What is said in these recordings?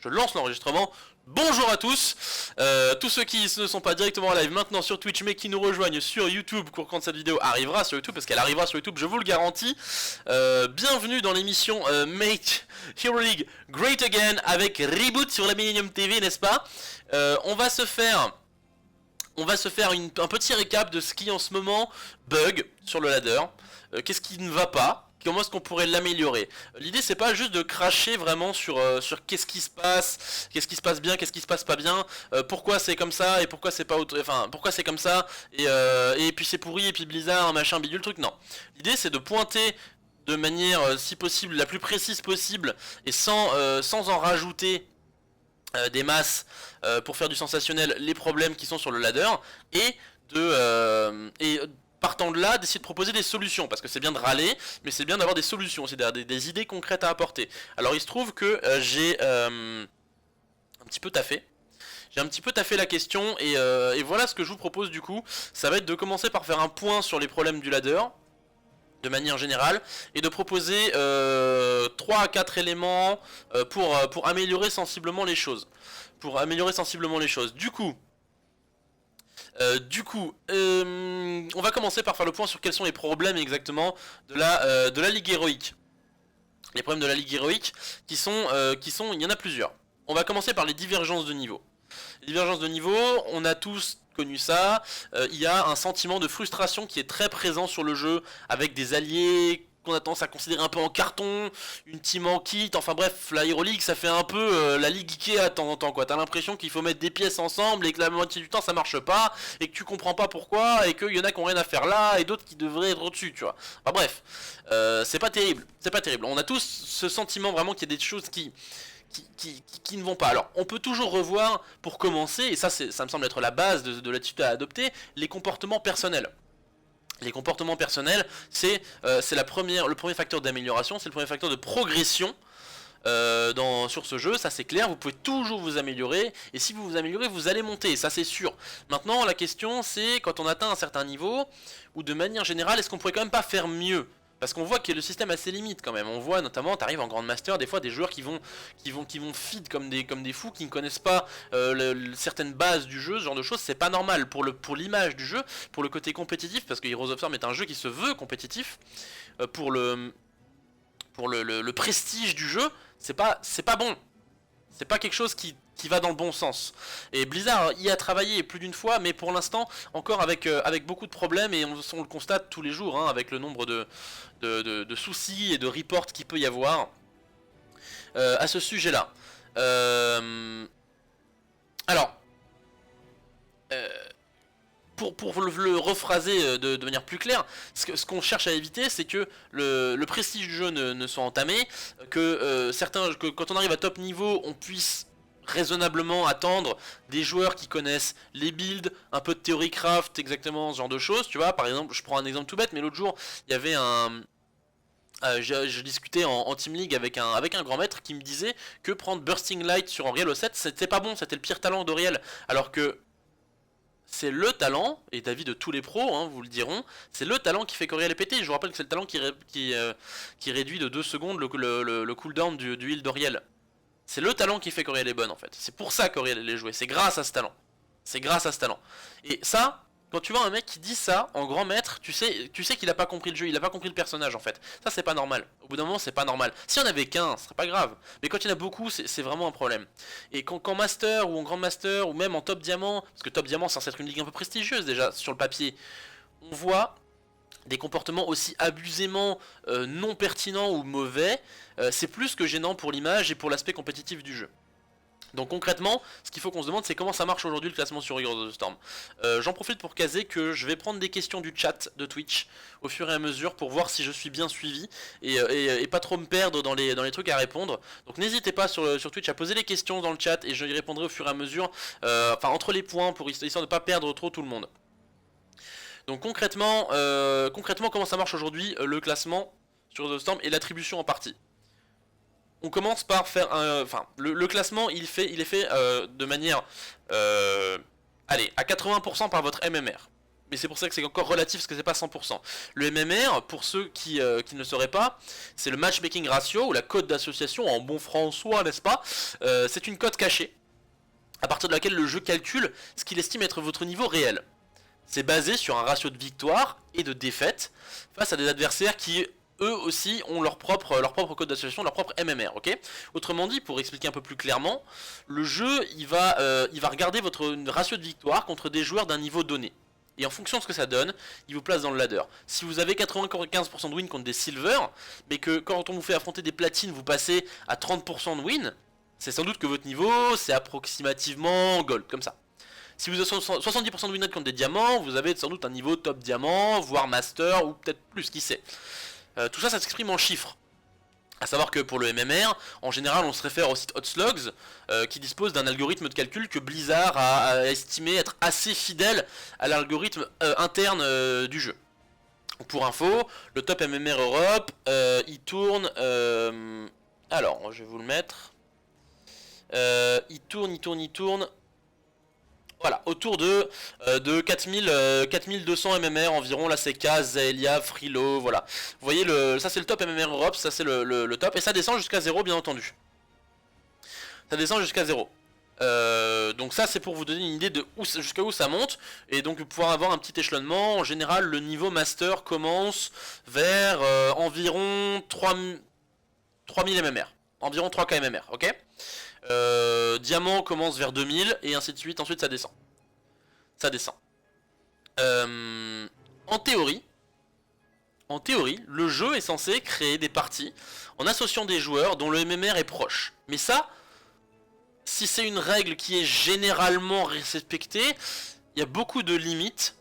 Je lance l'enregistrement. Bonjour à tous, tous ceux qui ne sont pas directement en live maintenant sur Twitch mais qui nous rejoignent sur YouTube quand cette vidéo arrivera sur YouTube, parce qu'elle arrivera sur YouTube, je vous le garantis. Bienvenue dans l'émission Make Hero League Great Again avec Reboot sur la Millennium TV, n'est-ce pas? On va se faire un petit récap de ce qui en ce moment bug sur le ladder, qu'est-ce qui ne va pas. Comment est-ce qu'on pourrait l'améliorer? L'idée c'est pas juste de cracher vraiment sur qu'est-ce qui se passe bien, qu'est-ce qui se passe pas bien, pourquoi c'est comme ça et pourquoi c'est pas autre, enfin pourquoi c'est comme ça et puis c'est pourri et puis Blizzard machin bidule truc, non. L'idée c'est de pointer de manière si possible la plus précise possible et sans en rajouter des masses pour faire du sensationnel les problèmes qui sont sur le ladder et partant de là, d'essayer de proposer des solutions, parce que c'est bien de râler, mais c'est bien d'avoir des solutions, c'est des idées concrètes à apporter. Alors il se trouve que j'ai un petit peu taffé. J'ai un petit peu taffé la question, et voilà ce que je vous propose du coup. Ça va être de commencer par faire un point sur les problèmes du ladder, de manière générale, et de proposer 3 à 4 éléments pour améliorer sensiblement les choses. Du coup, on va commencer par faire le point sur quels sont les problèmes exactement de la Ligue Héroïque. Les problèmes de la Ligue Héroïque il y en a plusieurs. On va commencer par les divergences de niveau. Les divergences de niveau, on a tous connu ça, il y a un sentiment de frustration qui est très présent sur le jeu, avec des alliés qu'on a tendance à considérer un peu en carton, une team en kit, enfin bref, la Hero League ça fait un peu la Ligue Ikea de temps en temps quoi, t'as l'impression qu'il faut mettre des pièces ensemble et que la moitié du temps ça marche pas, et que tu comprends pas pourquoi, et qu'il y en a qui ont rien à faire là, et d'autres qui devraient être au-dessus, tu vois. Enfin bref, c'est pas terrible, on a tous ce sentiment vraiment qu'il y a des choses qui ne vont pas. Alors, on peut toujours revoir, pour commencer, et ça me semble être la base de l'attitude à adopter, les comportements personnels. Les comportements personnels, c'est le premier facteur d'amélioration, c'est le premier facteur de progression sur ce jeu, ça c'est clair, vous pouvez toujours vous améliorer, et si vous vous améliorez, vous allez monter, ça c'est sûr. Maintenant, la question c'est, quand on atteint un certain niveau, ou de manière générale, est-ce qu'on pourrait quand même pas faire mieux ? Parce qu'on voit que le système a ses limites quand même. On voit notamment, t'arrives en Grandmaster, des fois des joueurs qui vont feed comme des fous, qui ne connaissent pas certaines bases du jeu, ce genre de choses. C'est pas normal pour l'image du jeu, pour le côté compétitif, parce que Heroes of Storm est un jeu qui se veut compétitif. Pour le prestige du jeu, c'est pas bon. C'est pas quelque chose qui va dans le bon sens. Et Blizzard y a travaillé plus d'une fois, mais pour l'instant, encore avec beaucoup de problèmes, et on le constate tous les jours, hein, avec le nombre de soucis et de reports qu'il peut y avoir à ce sujet-là. Alors, pour le rephraser de manière plus claire, ce qu'on cherche à éviter, c'est que le prestige du jeu ne soit entamé, que quand on arrive à top niveau, on puisse raisonnablement attendre des joueurs qui connaissent les builds, un peu de theorycraft, exactement ce genre de choses, tu vois. Par exemple, je prends un exemple tout bête, mais l'autre jour, il y avait je discutais en Team League avec un grand maître qui me disait que prendre Bursting Light sur Auriel au 7, c'était pas bon, c'était le pire talent d'Auriel, alors que c'est le talent, et d'avis de tous les pros, hein, vous le diront, c'est le talent qui fait qu'Auriel est pété. Je vous rappelle que c'est le talent qui réduit de 2 secondes le cooldown du heal d'Auriel. C'est le talent qui fait qu'Auriel est bonne en fait. C'est pour ça qu'Auriel est joué, c'est grâce à ce talent. Et ça, quand tu vois un mec qui dit ça en grand maître, tu sais qu'il a pas compris le jeu, il a pas compris le personnage en fait. Ça c'est pas normal. Au bout d'un moment c'est pas normal. Si on avait qu'un, ce serait pas grave. Mais quand il y en a beaucoup, c'est vraiment un problème. Et quand master ou en grand master ou même en top diamant, parce que top diamant c'est censé être une ligue un peu prestigieuse déjà sur le papier, on voit des comportements aussi abusément non pertinents ou mauvais, c'est plus que gênant pour l'image et pour l'aspect compétitif du jeu. Donc concrètement, ce qu'il faut qu'on se demande, c'est comment ça marche aujourd'hui le classement sur Heroes of the Storm. J'en profite pour caser que je vais prendre des questions du chat de Twitch au fur et à mesure pour voir si je suis bien suivi et pas trop me perdre dans les trucs à répondre. Donc n'hésitez pas sur Twitch à poser les questions dans le chat et je y répondrai au fur et à mesure, enfin entre les points, pour histoire de ne pas perdre trop tout le monde. Donc concrètement, comment ça marche aujourd'hui le classement sur The Storm et l'attribution en partie. On commence par faire le classement il est fait de manière allez, à 80% par votre MMR. mais c'est pour ça que c'est encore relatif parce que c'est pas 100%. Le MMR, pour ceux qui ne le sauraient pas, c'est le matchmaking ratio ou la cote d'association en bon françois, n'est-ce pas? C'est une cote cachée à partir de laquelle le jeu calcule ce qu'il estime être votre niveau réel. C'est basé sur un ratio de victoire et de défaite face à des adversaires qui eux aussi ont leur propre code d'association, leur propre MMR, ok? Autrement dit, pour expliquer un peu plus clairement, le jeu il va regarder votre ratio de victoire contre des joueurs d'un niveau donné. Et en fonction de ce que ça donne, il vous place dans le ladder. Si vous avez 95% de win contre des silver, mais que quand on vous fait affronter des platines, vous passez à 30% de win, c'est sans doute que votre niveau, c'est approximativement gold, comme ça. Si vous avez 70% de win rate contre des diamants, vous avez sans doute un niveau top diamant, voire master, ou peut-être plus, qui sait. Tout ça, ça s'exprime en chiffres. A savoir que pour le MMR, en général, on se réfère au site HotSlogs, qui dispose d'un algorithme de calcul que Blizzard a estimé être assez fidèle à l'algorithme interne du jeu. Pour info, le top MMR Europe, il tourne... alors, je vais vous le mettre. Il tourne... Voilà, autour de 4200 MMR environ, là c'est Kaz, Zaelia, Frilo, voilà. Vous voyez, ça c'est le top MMR Europe, ça c'est le top, et ça descend jusqu'à 0 bien entendu. Ça descend jusqu'à 0. Donc ça c'est pour vous donner une idée de jusqu'à où ça monte, et donc pouvoir avoir un petit échelonnement. En général le niveau master commence vers environ 3000 MMR, environ 3K MMR, ok? Diamant commence vers 2000 et ainsi de suite, ensuite ça descend. Ça descend. En théorie, le jeu est censé créer des parties en associant des joueurs dont le MMR est proche. Mais ça, si c'est une règle qui est généralement respectée, il y a beaucoup de limites.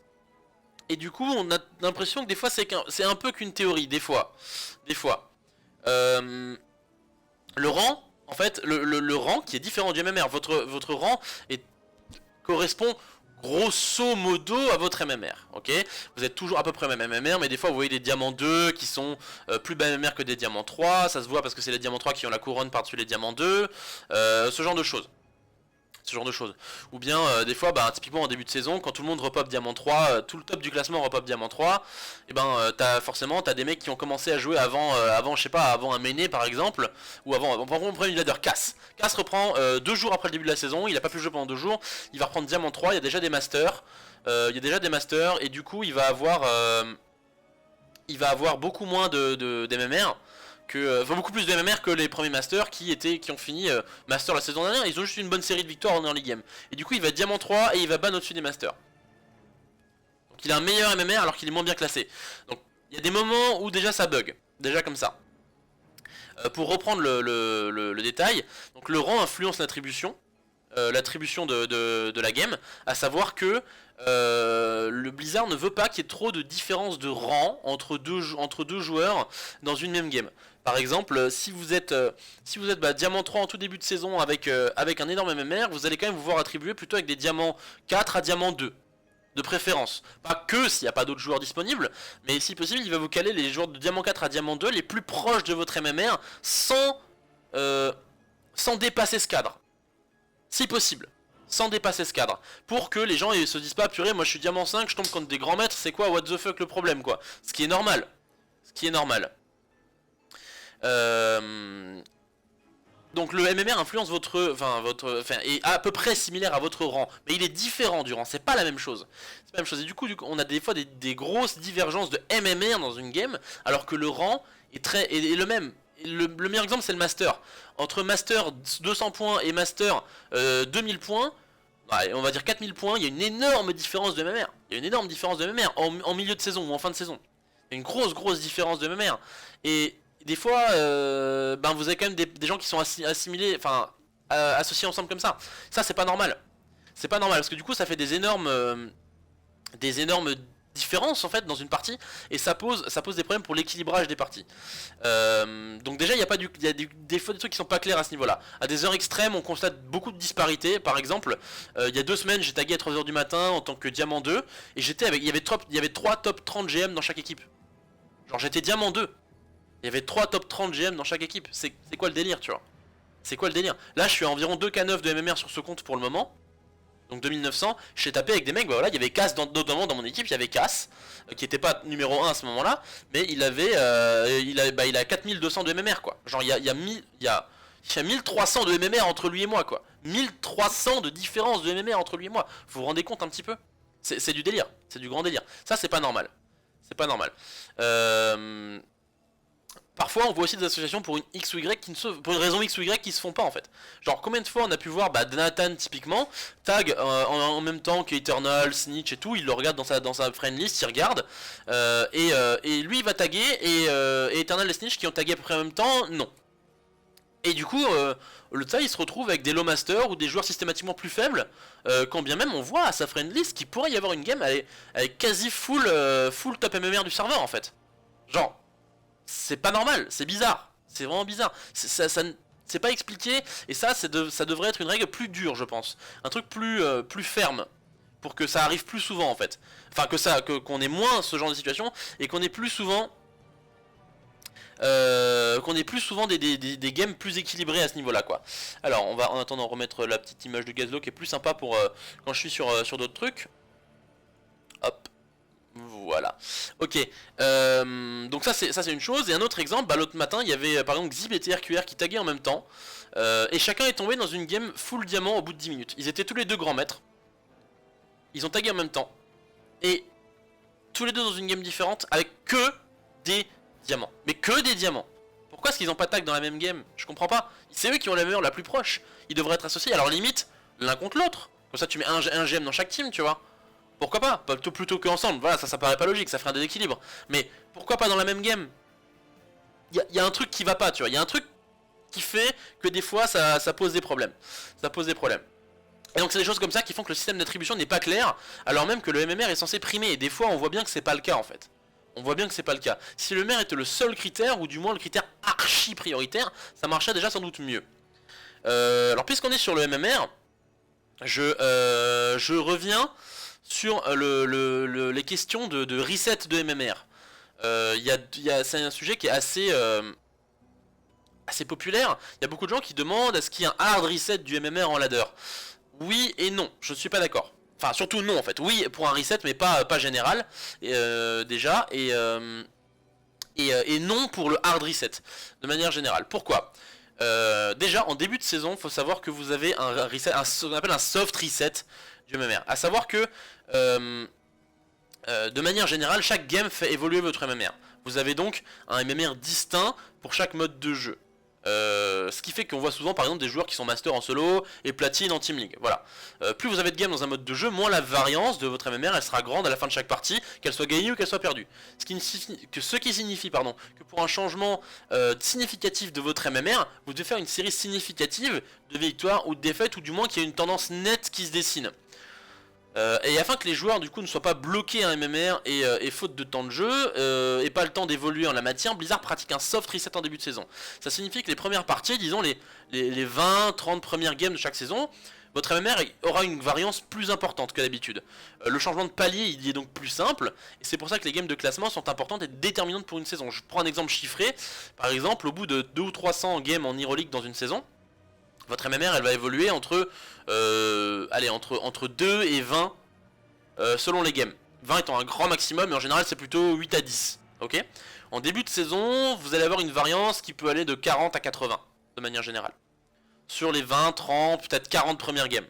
Et du coup, on a l'impression que des fois c'est un peu qu'une théorie, des fois. Le rang... En fait, le rang qui est différent du MMR, votre rang correspond grosso modo à votre MMR, ok? Vous êtes toujours à peu près même MMR, mais des fois vous voyez des diamants 2 qui sont plus bas MMR que des diamants 3, ça se voit parce que c'est les diamants 3 qui ont la couronne par-dessus les diamants 2, ce genre de choses. Ou bien des fois typiquement en début de saison, quand tout le monde repop diamant 3, tout le top du classement repop diamant 3, et forcément t'as des mecs qui ont commencé à jouer avant je sais pas, avant un Méné par exemple, ou avant on prend une ladder. Cass reprend 2 jours après le début de la saison, il a pas pu jouer pendant 2 jours, il va reprendre diamant 3, il y a déjà des masters, et du coup il va avoir beaucoup moins de MMR. Beaucoup plus de MMR que les premiers masters qui ont fini master la saison dernière. Ils ont juste une bonne série de victoires en early game. Et du coup il va diamant 3 et il va ban au-dessus des masters. Donc il a un meilleur MMR alors qu'il est moins bien classé. Donc il y a des moments où déjà ça bug. Déjà comme ça. Pour reprendre le détail, donc le rang influence l'attribution. L'attribution de la game. À savoir que le Blizzard ne veut pas qu'il y ait trop de différence de rang entre deux joueurs dans une même game. Par exemple, si vous êtes diamant 3 en tout début de saison avec un énorme MMR, vous allez quand même vous voir attribuer plutôt avec des diamants 4 à diamant 2. De préférence. Pas que s'il n'y a pas d'autres joueurs disponibles, mais si possible, il va vous caler les joueurs de diamant 4 à diamant 2 les plus proches de votre MMR sans dépasser ce cadre. Si possible. Sans dépasser ce cadre. Pour que les gens se disent pas, purée, moi je suis diamant 5, je tombe contre des grands maîtres, c'est quoi, what the fuck le problème, quoi. Ce qui est normal. Donc le MMR influence est à peu près similaire à votre rang, mais il est différent du rang, c'est pas la même chose. Et du coup on a des fois des grosses divergences de MMR dans une game, alors que le rang est le même. Le meilleur exemple c'est le master. Entre master 200 points et master 2000 points, on va dire 4000 points, il y a une énorme différence de MMR. En milieu de saison ou en fin de saison. Il y a une grosse différence de MMR. Et des fois, vous avez quand même des gens qui sont associés ensemble comme ça. Ça c'est pas normal. C'est pas normal parce que du coup ça fait des énormes différences en fait dans une partie et ça pose des problèmes pour l'équilibrage des parties. Donc déjà il y a des fois des trucs qui sont pas clairs à ce niveau là. À des heures extrêmes on constate beaucoup de disparités. Par exemple il y a 2 semaines j'ai tagué à 3h du matin en tant que diamant 2 et il y avait 3 top 30 GM dans chaque équipe. Genre j'étais diamant 2. Il y avait 3 top 30 GM dans chaque équipe. C'est quoi le délire, tu vois? C'est quoi le délire? Là je suis à environ 2K9 de MMR sur ce compte pour le moment. Donc 2900, j'ai tapé avec des mecs, bah voilà, il y avait Cass, notamment dans mon équipe, il y avait Cass, qui était pas numéro 1 à ce moment-là, mais il a 4200 de MMR quoi. Genre il y a 1300 de MMR entre lui et moi quoi. 1300 de différence de MMR entre lui et moi. Vous vous rendez compte un petit peu? C'est du délire, c'est du grand délire. Ça c'est pas normal. C'est pas normal. Parfois on voit aussi des associations pour une X ou Y pour une raison X ou Y qui se font pas en fait. Genre combien de fois on a pu voir Nathan typiquement tag en même temps qu'Eternal, Snitch et tout, il le regarde dans sa friend list, il regarde et lui il va taguer et Eternal et Snitch qui ont tagué à peu près en même temps, non. Et du coup le tas il se retrouve avec des low masters ou des joueurs systématiquement plus faibles, quand bien même on voit à sa friend list qu'il pourrait y avoir une game avec quasi full top MMR du serveur en fait. Genre c'est pas normal, c'est bizarre, c'est vraiment bizarre, c'est pas expliqué, et ça devrait être une règle plus dure je pense, un truc plus ferme, pour que ça arrive plus souvent en fait, enfin qu'on ait moins ce genre de situation, et qu'on ait plus souvent des games plus équilibrés à ce niveau là quoi. Alors on va en attendant remettre la petite image de Gazlo qui est plus sympa pour quand je suis sur d'autres trucs, hop. Voilà, ok, donc ça c'est une chose, et un autre exemple, l'autre matin il y avait par exemple Xib et TRQR qui taguaient en même temps, et chacun est tombé dans une game full diamant au bout de 10 minutes, ils étaient tous les deux grands maîtres, ils ont tagué en même temps, et tous les deux dans une game différente avec que des diamants, mais que des diamants. Pourquoi est-ce qu'ils ont pas tag dans la même game? Je comprends pas, c'est eux qui ont la meilleure la plus proche, ils devraient être associés, alors limite l'un contre l'autre, comme ça tu mets un GM dans chaque team tu vois. Pourquoi pas? Plutôt que ensemble, voilà, ça paraît pas logique, ça ferait un déséquilibre. Mais pourquoi pas dans la même game? Y a un truc qui va pas, tu vois, y a un truc qui fait que des fois ça pose des problèmes. Ça pose des problèmes. Et donc c'est des choses comme ça qui font que le système d'attribution n'est pas clair, alors même que le MMR est censé primer, et des fois on voit bien que c'est pas le cas en fait. On voit bien que c'est pas le cas. Si le MMR était le seul critère, ou du moins le critère archi prioritaire, ça marcherait déjà sans doute mieux. Alors puisqu'on est sur le MMR, je reviens sur les questions de reset de MMR. C'est un sujet qui est assez populaire. Il y a beaucoup de gens qui demandent est-ce qu'il y a un hard reset du MMR en ladder. Oui et non, je ne suis pas d'accord. Enfin surtout non en fait. Oui pour un reset mais pas général déjà, et non pour le hard reset de manière générale. Pourquoi? Déjà en début de saison, il faut savoir que vous avez un reset, ce qu'on appelle un soft reset du MMR. A savoir que de manière générale, chaque game fait évoluer votre MMR. Vous avez donc un MMR distinct pour chaque mode de jeu. Ce qui fait qu'on voit souvent par exemple des joueurs qui sont master en solo et platine en team league. Voilà. Plus vous avez de games dans un mode de jeu, moins la variance de votre MMR elle sera grande à la fin de chaque partie, qu'elle soit gagnée ou qu'elle soit perdue. Ce qui signifie que pour un changement significatif de votre MMR, vous devez faire une série significative de victoires ou de défaites, ou du moins qu'il y ait une tendance nette qui se dessine. Et afin que les joueurs du coup ne soient pas bloqués à un MMR et faute de temps de jeu et pas le temps d'évoluer en la matière, Blizzard pratique un soft reset en début de saison. Ça signifie que les premières parties, disons les 20-30 premières games de chaque saison, votre MMR aura une variance plus importante que d'habitude. Le changement de palier il est donc plus simple, et c'est pour ça que les games de classement sont importantes et déterminantes pour une saison. Je prends un exemple chiffré, par exemple au bout de 200 ou 300 games en Heroic dans une saison, votre MMR elle va évoluer entre 2 et 20 selon les games. 20 étant un grand maximum, mais en général c'est plutôt 8 à 10. Ok. En début de saison, vous allez avoir une variance qui peut aller de 40 à 80, de manière générale. Sur les 20, 30, peut-être 40 premières games.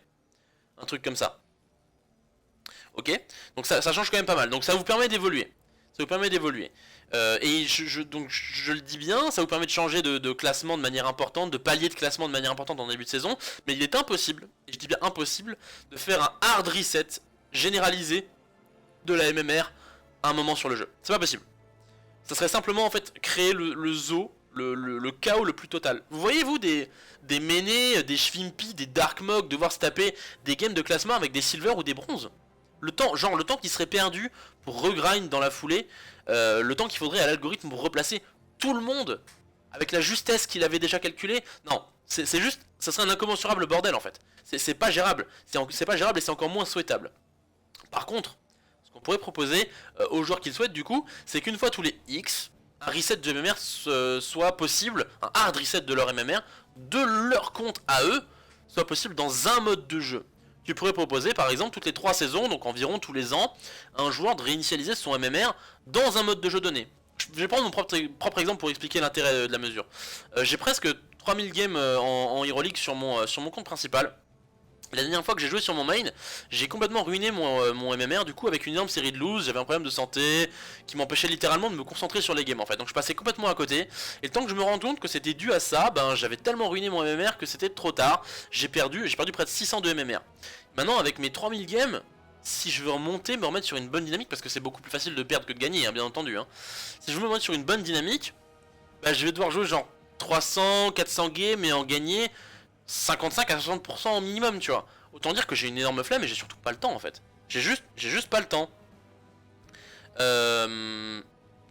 Un truc comme ça. Ok. Donc ça change quand même pas mal. Donc ça vous permet d'évoluer. Ça vous permet d'évoluer. Et donc je le dis bien, ça vous permet de changer de classement de manière importante, de palier de classement de manière importante en début de saison, mais il est impossible, et je dis bien impossible, de faire un hard reset généralisé de la MMR à un moment sur le jeu. C'est pas possible. Ça serait simplement en fait créer le zoo, le chaos le plus total. Vous voyez vous des Méné, des Shvimpi, des Darkmog devoir se taper des games de classement avec des silver ou des bronzes? Le temps qui serait perdu pour regrind dans la foulée, le temps qu'il faudrait à l'algorithme pour replacer tout le monde avec la justesse qu'il avait déjà calculée. Non, c'est juste, ça serait un incommensurable bordel en fait. C'est pas gérable, c'est pas gérable et c'est encore moins souhaitable. Par contre, ce qu'on pourrait proposer aux joueurs qui le souhaitent du coup, c'est qu'une fois tous les X, un reset de MMR soit possible, un hard reset de leur MMR, de leur compte à eux, soit possible dans un mode de jeu. tu pourrais proposer par exemple toutes les 3 saisons, donc environ tous les ans, à un joueur de réinitialiser son MMR dans un mode de jeu donné. Je vais prendre mon propre exemple pour expliquer l'intérêt de la mesure. J'ai presque 3000 games en Hero League sur mon compte principal. La dernière fois que j'ai joué sur mon main, j'ai complètement ruiné mon MMR du coup avec une énorme série de lose, j'avais un problème de santé qui m'empêchait littéralement de me concentrer sur les games en fait. Donc je passais complètement à côté, et le temps que je me rende compte que c'était dû à ça, ben j'avais tellement ruiné mon MMR que c'était trop tard, j'ai perdu près de 600 de MMR. Maintenant avec mes 3000 games, si je veux remonter, me remettre sur une bonne dynamique, parce que c'est beaucoup plus facile de perdre que de gagner hein, bien entendu hein. Si je veux me remettre sur une bonne dynamique, ben je vais devoir jouer genre 300, 400 games et en gagner 55 à 60% au minimum, tu vois. Autant dire que j'ai une énorme flemme et j'ai surtout pas le temps en fait. J'ai juste pas le temps.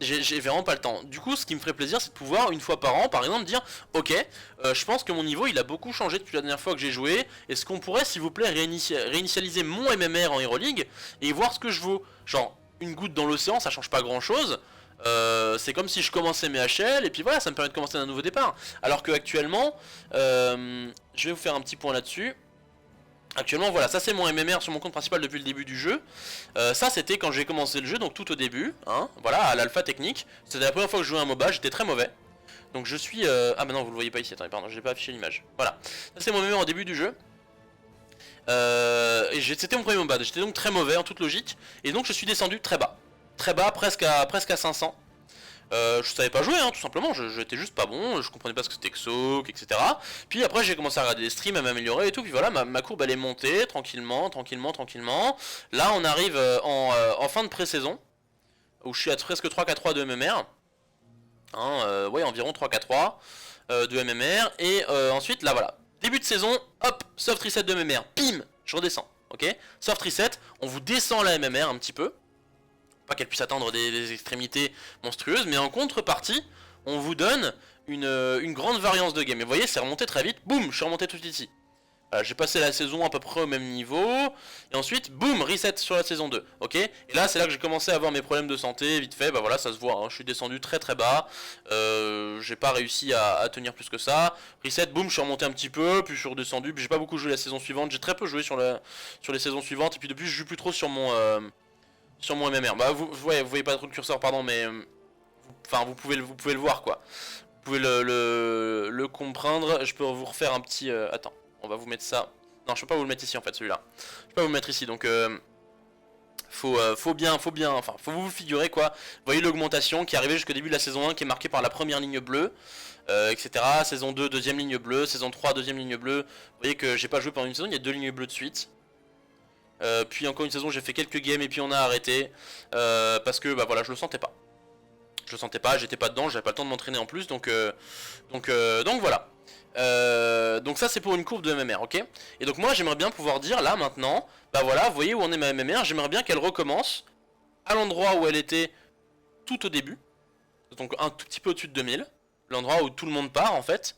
J'ai vraiment pas le temps. Du coup, ce qui me ferait plaisir, c'est de pouvoir, une fois par an, par exemple, dire ok, je pense que mon niveau il a beaucoup changé depuis la dernière fois que j'ai joué. Est-ce qu'on pourrait, s'il vous plaît, réinitialiser mon MMR en Hero League et voir ce que je vaux? Genre, une goutte dans l'océan, ça change pas grand chose. C'est comme si je commençais mes HL et puis voilà, ça me permet de commencer un nouveau départ. Alors que actuellement, je vais vous faire un petit point là-dessus. Actuellement voilà, ça c'est mon MMR sur mon compte principal depuis le début du jeu. Ça c'était quand j'ai commencé le jeu, donc tout au début, hein, voilà, à l'alpha technique. C'était la première fois que je jouais un MOBA, j'étais très mauvais. Donc je suis... Ah bah non, vous le voyez pas ici, attendez, pardon, j'ai pas affiché l'image. Voilà, ça c'est mon MMR au début du jeu. Et c'était mon premier MOBA, j'étais donc très mauvais en toute logique. Et donc je suis descendu très bas. Très bas, presque à 500. Je savais pas jouer, hein, tout simplement, j'étais juste pas bon, je comprenais pas ce que c'était que Soak, etc. Puis après j'ai commencé à regarder des streams, à m'améliorer et tout, puis voilà, ma courbe elle est montée, tranquillement. Là on arrive en fin de pré-saison, où je suis à presque 3K3 de MMR, hein, ouais environ 3K3 de MMR, et ensuite là voilà, début de saison, hop, soft reset de MMR, pim, je redescends, ok. Soft reset, on vous descend la MMR un petit peu, pas qu'elle puisse atteindre des extrémités monstrueuses, mais en contrepartie, on vous donne une grande variance de game. Et vous voyez, c'est remonté très vite, boum, je suis remonté tout ici. J'ai passé la saison à peu près au même niveau, et ensuite, boum, reset sur la saison 2, ok. Et là, c'est là que j'ai commencé à avoir mes problèmes de santé, vite fait, bah voilà, ça se voit, hein, je suis descendu très très bas, j'ai pas réussi à tenir plus que ça. Reset, boum, je suis remonté un petit peu, puis je suis redescendu, puis j'ai pas beaucoup joué la saison suivante, j'ai très peu joué sur les saisons suivantes, et puis depuis, je joue plus trop sur mon MMR. Bah vous voyez pas trop le curseur, pardon, mais enfin vous pouvez le voir quoi. Vous pouvez le comprendre. Je peux vous refaire un petit attends, on va vous mettre ça. Non, je peux pas vous le mettre ici en fait, celui-là. Je peux pas vous le mettre ici, donc faut bien, enfin faut vous le figurer quoi. Vous voyez l'augmentation qui est arrivée jusqu'au début de la saison 1, qui est marquée par la première ligne bleue, etc. Saison 2, deuxième ligne bleue, saison 3, deuxième ligne bleue. Vous voyez que j'ai pas joué pendant une saison, il y a 2 lignes bleues de suite. Puis encore une saison j'ai fait quelques games et puis on a arrêté parce que bah voilà, je le sentais pas. J'étais pas dedans, j'avais pas le temps de m'entraîner en plus, donc voilà. Donc ça c'est pour une courbe de MMR, ok. Et donc moi j'aimerais bien pouvoir dire là maintenant, bah voilà, vous voyez où en est ma MMR, j'aimerais bien qu'elle recommence à l'endroit où elle était tout au début, donc un tout petit peu au-dessus de 2000, l'endroit où tout le monde part en fait.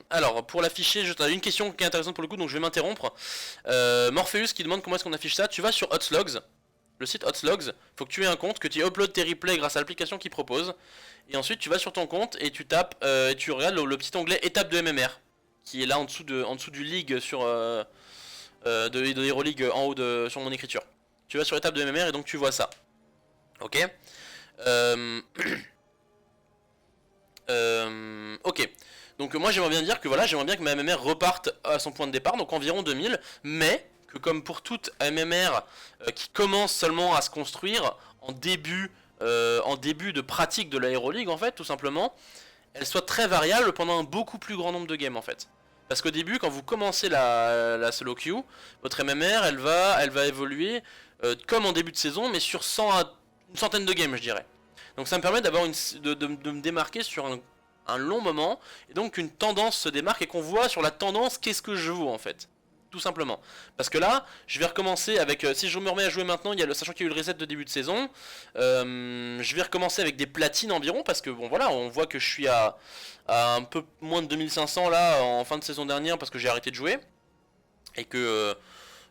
Alors pour l'afficher, j'ai une question qui est intéressante pour le coup, donc je vais m'interrompre. Morpheus qui demande comment est-ce qu'on affiche ça. Tu vas sur Hotslogs, le site Hotslogs, faut que tu aies un compte, que tu uploades tes replays grâce à l'application qu'il propose. Et ensuite tu vas sur ton compte et tu tapes, et tu regardes le petit onglet étape de MMR, qui est là en dessous du league sur de Hero League en haut sur mon écriture. Tu vas sur étape de MMR et donc tu vois ça. Ok. Ok, donc moi j'aimerais bien dire que voilà, j'aimerais bien que ma MMR reparte à son point de départ, donc environ 2000, mais que comme pour toute MMR qui commence seulement à se construire en début de pratique de la Hero League en fait, tout simplement, elle soit très variable pendant un beaucoup plus grand nombre de games en fait. Parce qu'au début, quand vous commencez la solo queue, votre MMR elle va évoluer comme en début de saison, mais sur 100 à une centaine de games je dirais. Donc ça me permet d'avoir de me démarquer sur un long moment, et donc qu'une tendance se démarque et qu'on voit sur la tendance qu'est-ce que je vaux en fait. Tout simplement. Parce que là, je vais recommencer avec, si je me remets à jouer maintenant, sachant qu'il y a eu le reset de début de saison, je vais recommencer avec des platines environ, parce que bon voilà, on voit que je suis à un peu moins de 2500 là en fin de saison dernière, parce que j'ai arrêté de jouer, et que...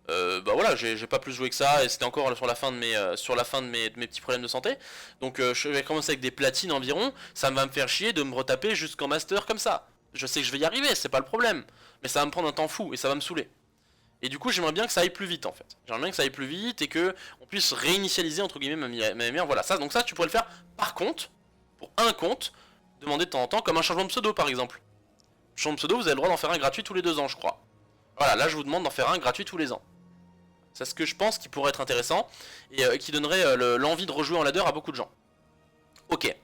bah voilà, j'ai pas plus joué que ça, et c'était encore sur la fin de mes petits problèmes de santé. Donc je vais commencer avec des platines environ, ça va me faire chier de me retaper jusqu'en master comme ça. je sais que je vais y arriver, c'est pas le problème. Mais ça va me prendre un temps fou et ça va me saouler. Et du coup, j'aimerais bien que ça aille plus vite en fait. J'aimerais bien que ça aille plus vite et que on puisse réinitialiser entre guillemets ma MMR. Voilà, ça, donc ça, tu pourrais le faire par compte, pour un compte, demander de temps en temps, comme un changement de pseudo par exemple. Changement de pseudo, vous avez le droit d'en faire un gratuit tous les 2 ans, je crois. Voilà, là, je vous demande d'en faire un gratuit tous les ans. C'est ce que je pense qui pourrait être intéressant et qui donnerait l'envie de rejouer en ladder à beaucoup de gens. Ok.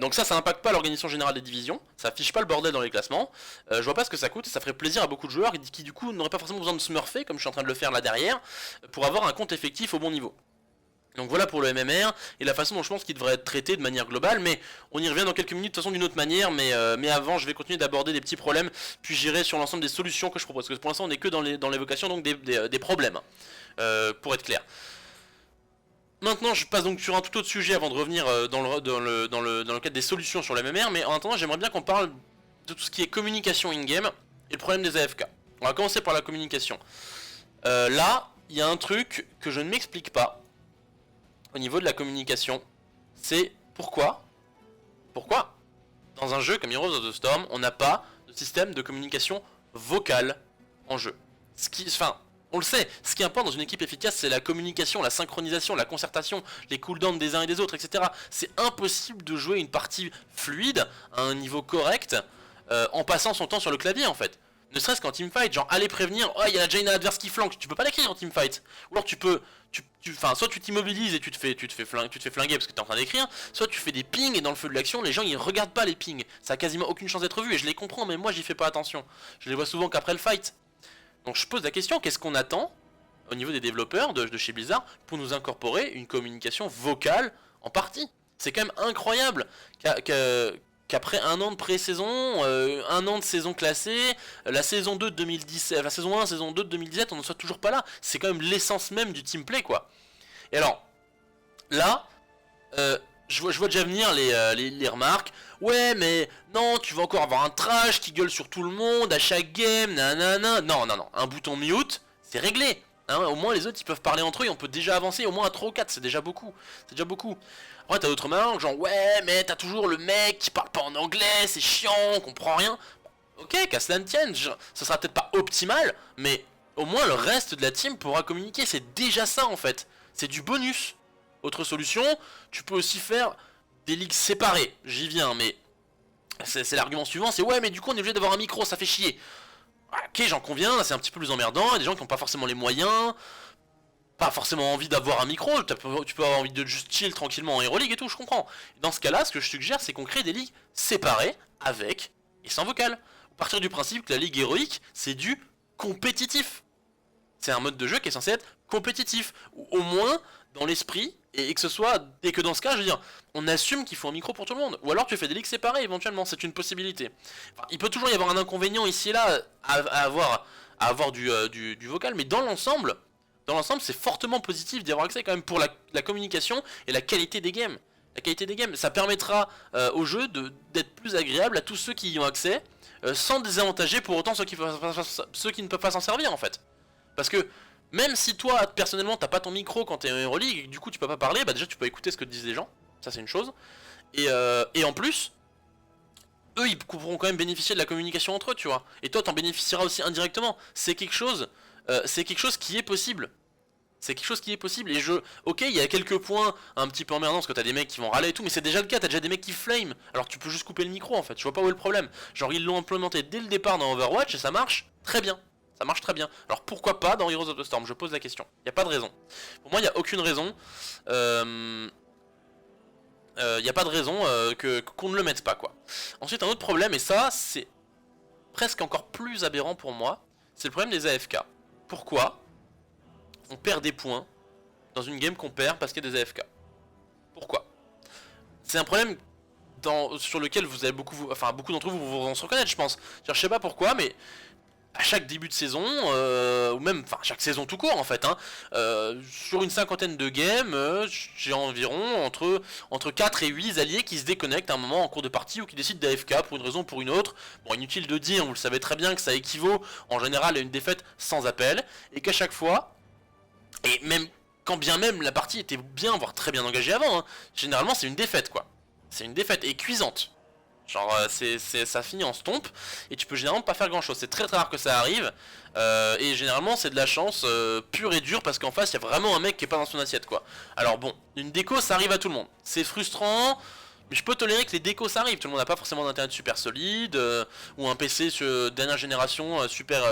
Donc ça n'impacte pas l'organisation générale des divisions, ça affiche pas le bordel dans les classements, je vois pas ce que ça coûte et ça ferait plaisir à beaucoup de joueurs qui du coup n'auraient pas forcément besoin de smurfer comme je suis en train de le faire là derrière, pour avoir un compte effectif au bon niveau. Donc voilà pour le MMR et la façon dont je pense qu'il devrait être traité de manière globale, mais on y revient dans quelques minutes de toute façon d'une autre manière, mais avant je vais continuer d'aborder des petits problèmes, puis j'irai sur l'ensemble des solutions que je propose, parce que pour l'instant on n'est que dans l'évocation donc des problèmes, pour être clair. Maintenant, je passe donc sur un tout autre sujet avant de revenir dans le cadre des solutions sur la MMR, mais en attendant, j'aimerais bien qu'on parle de tout ce qui est communication in-game et le problème des AFK. On va commencer par la communication. Là, il y a un truc que je ne m'explique pas au niveau de la communication, c'est pourquoi dans un jeu comme Heroes of the Storm, on n'a pas de système de communication vocale en jeu. On le sait, ce qui importe dans une équipe efficace, c'est la communication, la synchronisation, la concertation, les cooldowns des uns et des autres, etc. C'est impossible de jouer une partie fluide, à un niveau correct, en passant son temps sur le clavier, en fait. Ne serait-ce qu'en teamfight, genre aller prévenir, oh il y a la Jaina adverse qui flanque, tu peux pas l'écrire en teamfight. Ou alors tu peux, soit tu t'immobilises et tu te fais flinguer parce que t'es en train d'écrire, soit tu fais des pings et dans le feu de l'action, les gens ils regardent pas les pings. Ça a quasiment aucune chance d'être vu et je les comprends, mais moi j'y fais pas attention. Je les vois souvent qu'après le fight. Donc je pose la question, qu'est-ce qu'on attend au niveau des développeurs de chez Blizzard pour nous incorporer une communication vocale en partie? C'est quand même incroyable qu'après un an de pré-saison, un an de saison classée, la saison 2 de 2017, la saison 1, saison 2 de 2017, on ne soit toujours pas là. C'est quand même l'essence même du teamplay quoi. Et alors, là, je vois déjà venir les remarques. Ouais, mais non, tu vas encore avoir un trash qui gueule sur tout le monde à chaque game, nanana. Non, non, non, un bouton mute, c'est réglé. Hein, au moins les autres ils peuvent parler entre eux et on peut déjà avancer au moins à 3 ou 4, c'est déjà beaucoup. C'est déjà beaucoup. Après t'as d'autres remarques, genre ouais, mais t'as toujours le mec qui parle pas en anglais, c'est chiant, on comprend rien. Ok, qu'à cela ne tienne, ça sera peut-être pas optimal, mais au moins le reste de la team pourra communiquer, c'est déjà ça en fait. C'est du bonus. Autre solution, tu peux aussi faire des ligues séparées. J'y viens, mais c'est l'argument suivant, c'est ouais, mais du coup on est obligé d'avoir un micro, ça fait chier. Ok, j'en conviens, là c'est un petit peu plus emmerdant, il y a des gens qui n'ont pas forcément les moyens, pas forcément envie d'avoir un micro, tu peux avoir envie de juste chill tranquillement en Hero League et tout, je comprends. Dans ce cas-là, ce que je suggère, c'est qu'on crée des ligues séparées, avec et sans vocal. À partir du principe que la ligue héroïque, c'est du compétitif. C'est un mode de jeu qui est censé être compétitif, ou au moins dans l'esprit, et que ce soit, et que dans ce cas, je veux dire, on assume qu'il faut un micro pour tout le monde, ou alors tu fais des ligues séparées éventuellement, c'est une possibilité. Enfin, il peut toujours y avoir un inconvénient ici et là à avoir du vocal, mais dans l'ensemble c'est fortement positif d'y avoir accès quand même pour la communication et la qualité des games. La qualité des games, ça permettra au jeu d'être plus agréable à tous ceux qui y ont accès, sans désavantager pour autant ceux qui ne peuvent pas s'en servir en fait. Parce que même si toi personnellement t'as pas ton micro quand t'es en Hero League et que du coup tu peux pas parler, bah déjà tu peux écouter ce que disent les gens, ça c'est une chose. Et en plus, eux ils pourront quand même bénéficier de la communication entre eux, tu vois. Et toi t'en bénéficieras aussi indirectement. C'est quelque chose qui est possible. C'est quelque chose qui est possible et ok, il y a quelques points un petit peu emmerdants parce que t'as des mecs qui vont râler et tout, mais c'est déjà le cas, t'as déjà des mecs qui flame. Alors tu peux juste couper le micro en fait, je vois pas où est le problème. Genre ils l'ont implémenté dès le départ dans Overwatch et ça marche très bien. Ça marche très bien. Alors pourquoi pas dans Heroes of the Storm? Je pose la question. Y a pas de raison. Pour moi, y a aucune raison. Y a pas de raison qu'on ne le mette pas quoi. Ensuite un autre problème, et ça c'est presque encore plus aberrant pour moi, c'est le problème des AFK. Pourquoi on perd des points dans une game qu'on perd parce qu'il y a des AFK? Pourquoi? C'est un problème sur lequel vous avez beaucoup d'entre vous vont se reconnaître, je pense. Je sais pas pourquoi, mais à chaque début de saison, ou même chaque saison tout court en fait, hein, sur une cinquantaine de games, j'ai environ entre 4 et 8 alliés qui se déconnectent à un moment en cours de partie ou qui décident d'AFK pour une raison ou pour une autre. Bon, inutile de dire, vous le savez très bien que ça équivaut en général à une défaite sans appel, et qu'à chaque fois, et même quand bien même la partie était bien, voire très bien engagée avant, hein, généralement c'est une défaite quoi. C'est une défaite et cuisante. Genre ça finit en stomp et tu peux généralement pas faire grand chose. C'est très très rare que ça arrive et généralement c'est de la chance pure et dure parce qu'en face il y a vraiment un mec qui est pas dans son assiette quoi. Alors bon, une déco ça arrive à tout le monde. C'est frustrant, mais je peux tolérer que les décos ça arrive. Tout le monde n'a pas forcément d'internet super solide ou un PC sur dernière génération super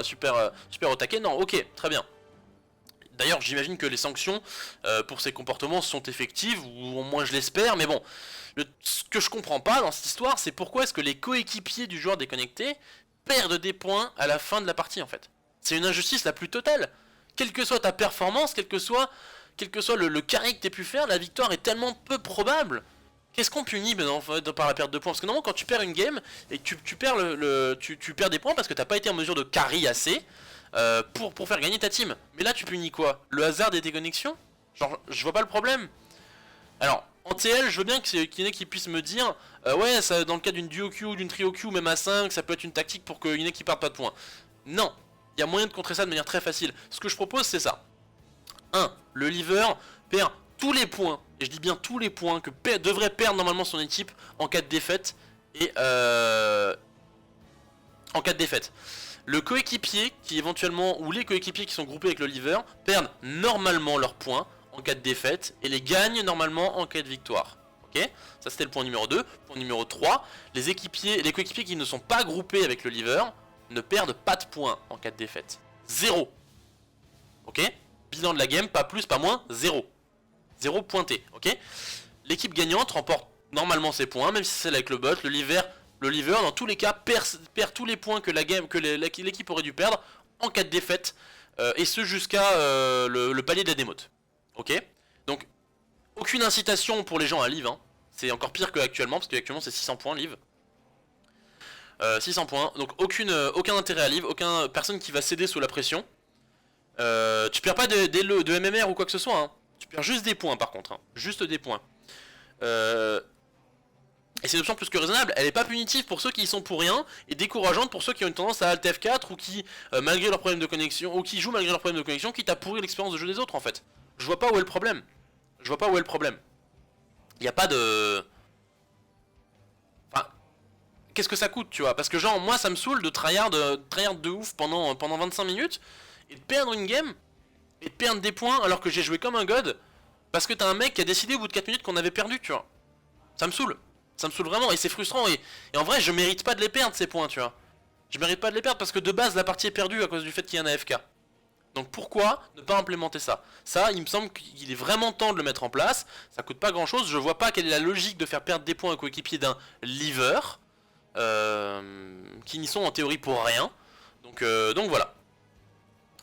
au taquet. Non, ok, très bien. D'ailleurs, j'imagine que les sanctions pour ces comportements sont effectives, ou au moins je l'espère, mais bon. Ce que je comprends pas dans cette histoire, c'est pourquoi est-ce que les coéquipiers du joueur déconnecté perdent des points à la fin de la partie en fait. C'est une injustice la plus totale. Quelle que soit ta performance, quel que soit le carré que tu aies pu faire, la victoire est tellement peu probable. Qu'est-ce qu'on punit par la perte de points? Parce que normalement quand tu perds une game et que tu perds, tu perds des points parce que t'as pas été en mesure de carry assez pour faire gagner ta team. Mais là tu punis quoi? Le hasard des déconnexions? Genre je vois pas le problème. Alors en TL je veux bien qu'il y en ait qui puissent me dire ouais ça, dans le cas d'une duo queue ou d'une trio queue même à 5 ça peut être une tactique pour qu'il y en ait qui perdent pas de points. Non, il y a moyen de contrer ça de manière très facile. Ce que je propose c'est ça. 1. Le lever perd tous les points, et je dis bien tous les points que devrait perdre normalement son équipe en cas de défaite. Et en cas de défaite. Le coéquipier qui éventuellement, ou les coéquipiers qui sont groupés avec le lever, perdent normalement leurs points en cas de défaite et les gagnent normalement en cas de victoire. Ok, ça c'était le point numéro 2. Point numéro 3, les coéquipiers qui ne sont pas groupés avec le lever ne perdent pas de points en cas de défaite. 0. Ok, bilan de la game, pas plus, pas moins, 0. 0 pointé, ok. L'équipe gagnante remporte normalement ses points, même si c'est avec le bot, le lever dans tous les cas perd tous les points que l'équipe aurait dû perdre en cas de défaite, et ce jusqu'à le palier de la démote. Ok. Donc aucune incitation pour les gens à live, hein. C'est encore pire qu'actuellement, parce qu'actuellement c'est 600 points live. 600 points, donc aucun intérêt à live, aucune personne qui va céder sous la pression. Tu perds pas de MMR ou quoi que ce soit, hein. Tu perds juste des points par contre, hein. Juste des points. Et c'est une option plus que raisonnable, elle est pas punitive pour ceux qui y sont pour rien, et décourageante pour ceux qui ont une tendance à Alt F4 ou qui, malgré leurs problèmes de connexion, ou qui jouent malgré leurs problèmes de connexion, quitte à pourrir l'expérience de jeu des autres en fait. Je vois pas où est le problème. Je vois pas où est le problème. Il y a pas de... Enfin, qu'est-ce que ça coûte, tu vois? Parce que genre, moi ça me saoule de tryhard de ouf pendant 25 minutes, et de perdre une game, et de perdre des points alors que j'ai joué comme un god, parce que t'as un mec qui a décidé au bout de 4 minutes qu'on avait perdu, tu vois. Ça me saoule. Ça me saoule vraiment et c'est frustrant et en vrai je mérite pas de les perdre ces points, tu vois. Je mérite pas de les perdre parce que de base la partie est perdue à cause du fait qu'il y a un AFK. Donc pourquoi ne pas implémenter ça? Ça il me semble qu'il est vraiment temps de le mettre en place. Ça coûte pas grand chose, je vois pas quelle est la logique de faire perdre des points à coéquipier d'un lever qui n'y sont en théorie pour rien. Donc voilà.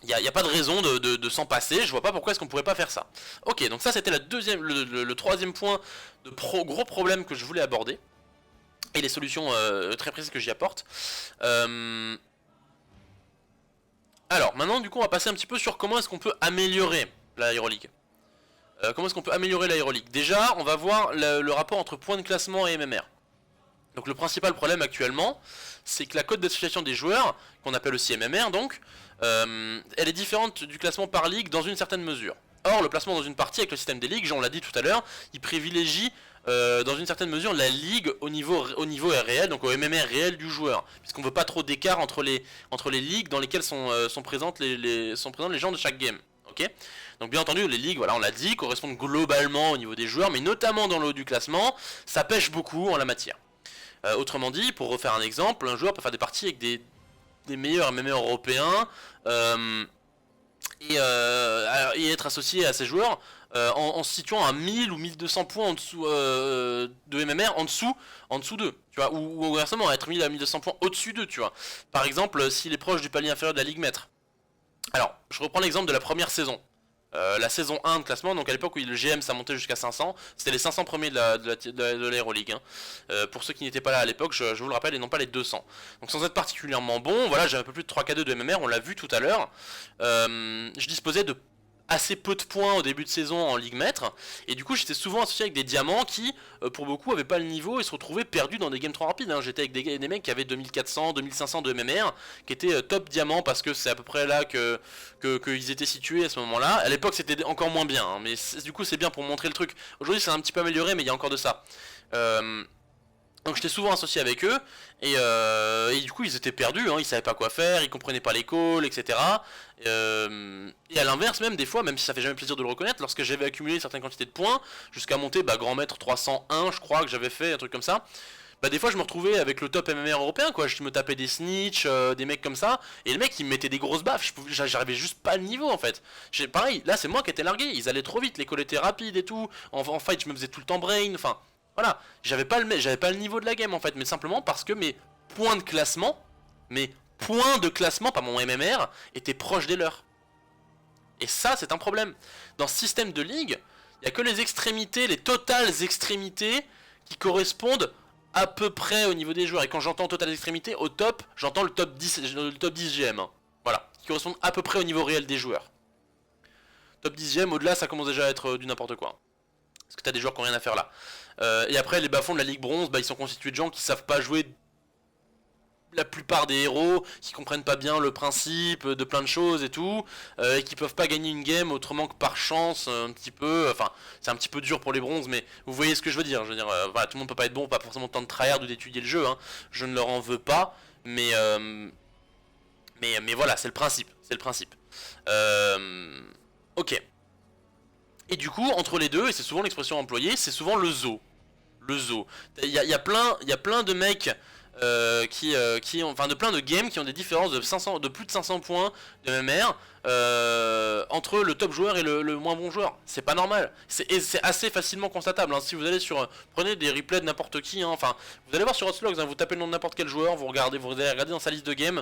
Il n'y a pas de raison de s'en passer, je vois pas pourquoi est-ce qu'on pourrait pas faire ça. Ok, donc ça c'était le troisième point de gros problème que je voulais aborder. Et les solutions très précises que j'y apporte. Alors, maintenant du coup on va passer un petit peu sur comment est-ce qu'on peut améliorer l'aéroleague. Comment est-ce qu'on peut améliorer l'aéroleague? Déjà, on va voir le rapport entre points de classement et MMR. Donc le principal problème actuellement, c'est que la cote d'association des joueurs, qu'on appelle aussi MMR donc, elle est différente du classement par ligue dans une certaine mesure. Or, le placement dans une partie avec le système des ligues, on l'a dit tout à l'heure, il privilégie dans une certaine mesure la ligue au niveau réel, donc au MMR réel du joueur, puisqu'on veut pas trop d'écart entre les ligues dans lesquelles sont présents les gens de chaque game. Okay, donc bien entendu les ligues, voilà on l'a dit, correspondent globalement au niveau des joueurs, mais notamment dans le haut du classement, ça pêche beaucoup en la matière. Autrement dit, pour refaire un exemple, un joueur peut faire des parties avec des meilleurs MMR européens et être associé à ces joueurs en se situant à 1000 ou 1200 points en dessous de MMR, en dessous d'eux, tu vois, ou inversement, être 1000 à 1200 points au-dessus d'eux, tu vois. Par exemple, s'il est proche du palier inférieur de la Ligue Maître. Alors, je reprends l'exemple de la première saison. La saison 1 de classement, donc à l'époque où le GM ça montait jusqu'à 500, c'était les 500 premiers de l'Aéroleague. Hein. Pour ceux qui n'étaient pas là à l'époque, je vous le rappelle, et non pas les 200. Donc sans être particulièrement bon, voilà, j'ai un peu plus de 3K2 de MMR, on l'a vu tout à l'heure. Je disposais de assez peu de points au début de saison en Ligue Maître, et du coup j'étais souvent associé avec des diamants qui, pour beaucoup, avaient pas le niveau et se retrouvaient perdus dans des games trop rapides. Hein. J'étais avec des mecs qui avaient 2400, 2500 de MMR, qui étaient top diamants parce que c'est à peu près là qu'ils étaient situés à ce moment-là. À l'époque c'était encore moins bien, hein, mais du coup c'est bien pour montrer le truc. Aujourd'hui c'est un petit peu amélioré, mais il y a encore de ça. Donc j'étais souvent associé avec eux, et du coup ils étaient perdus, hein, ils savaient pas quoi faire, ils comprenaient pas les calls, etc. Et à l'inverse même, des fois, même si ça fait jamais plaisir de le reconnaître, lorsque j'avais accumulé certaines quantités de points, jusqu'à monter grand maître 301 je crois que j'avais fait, un truc comme ça, bah des fois je me retrouvais avec le top MMR européen quoi, je me tapais des snitch, des mecs comme ça, et le mec il me mettait des grosses baffes, j'arrivais juste pas le niveau en fait. Pareil, là c'est moi qui étais largué, ils allaient trop vite, les calls étaient rapides et tout, en fight je me faisais tout le temps brain, enfin voilà, j'avais pas le niveau de la game en fait, mais simplement parce que points de classement, mes points de classement, pas mon MMR, étaient proches des leurs. Et ça c'est un problème. Dans ce système de ligue, il y a que les extrémités, les totales extrémités qui correspondent à peu près au niveau des joueurs. Et quand j'entends totales extrémités, au top, j'entends le top 10 GM. Hein. Voilà, qui correspondent à peu près au niveau réel des joueurs. Top 10 GM, au-delà ça commence déjà à être du n'importe quoi. Parce que t'as des joueurs qui n'ont rien à faire là. Et après les bas-fonds de la Ligue Bronze, ils sont constitués de gens qui savent pas jouer la plupart des héros, qui comprennent pas bien le principe de plein de choses et tout, et qui peuvent pas gagner une game autrement que par chance, un petit peu, enfin c'est un petit peu dur pour les bronzes, mais vous voyez ce que je veux dire, voilà, tout le monde peut pas être bon, pas forcément tant de tryhard ou d'étudier le jeu, hein. Je ne leur en veux pas, mais voilà, c'est le principe, ok. Et du coup, entre les deux, et c'est souvent l'expression employée, c'est souvent le zoo. Le zoo. Il y a plein de mecs qui ont, enfin de plein de games qui ont des différences de plus de 500 points de MMR entre le top joueur et le moins bon joueur. C'est pas normal. C'est assez facilement constatable. Hein. Si vous allez prenez des replays de n'importe qui. Hein. Enfin, vous allez voir sur Hotslogs, hein, vous tapez le nom de n'importe quel joueur, vous allez regarder dans sa liste de games,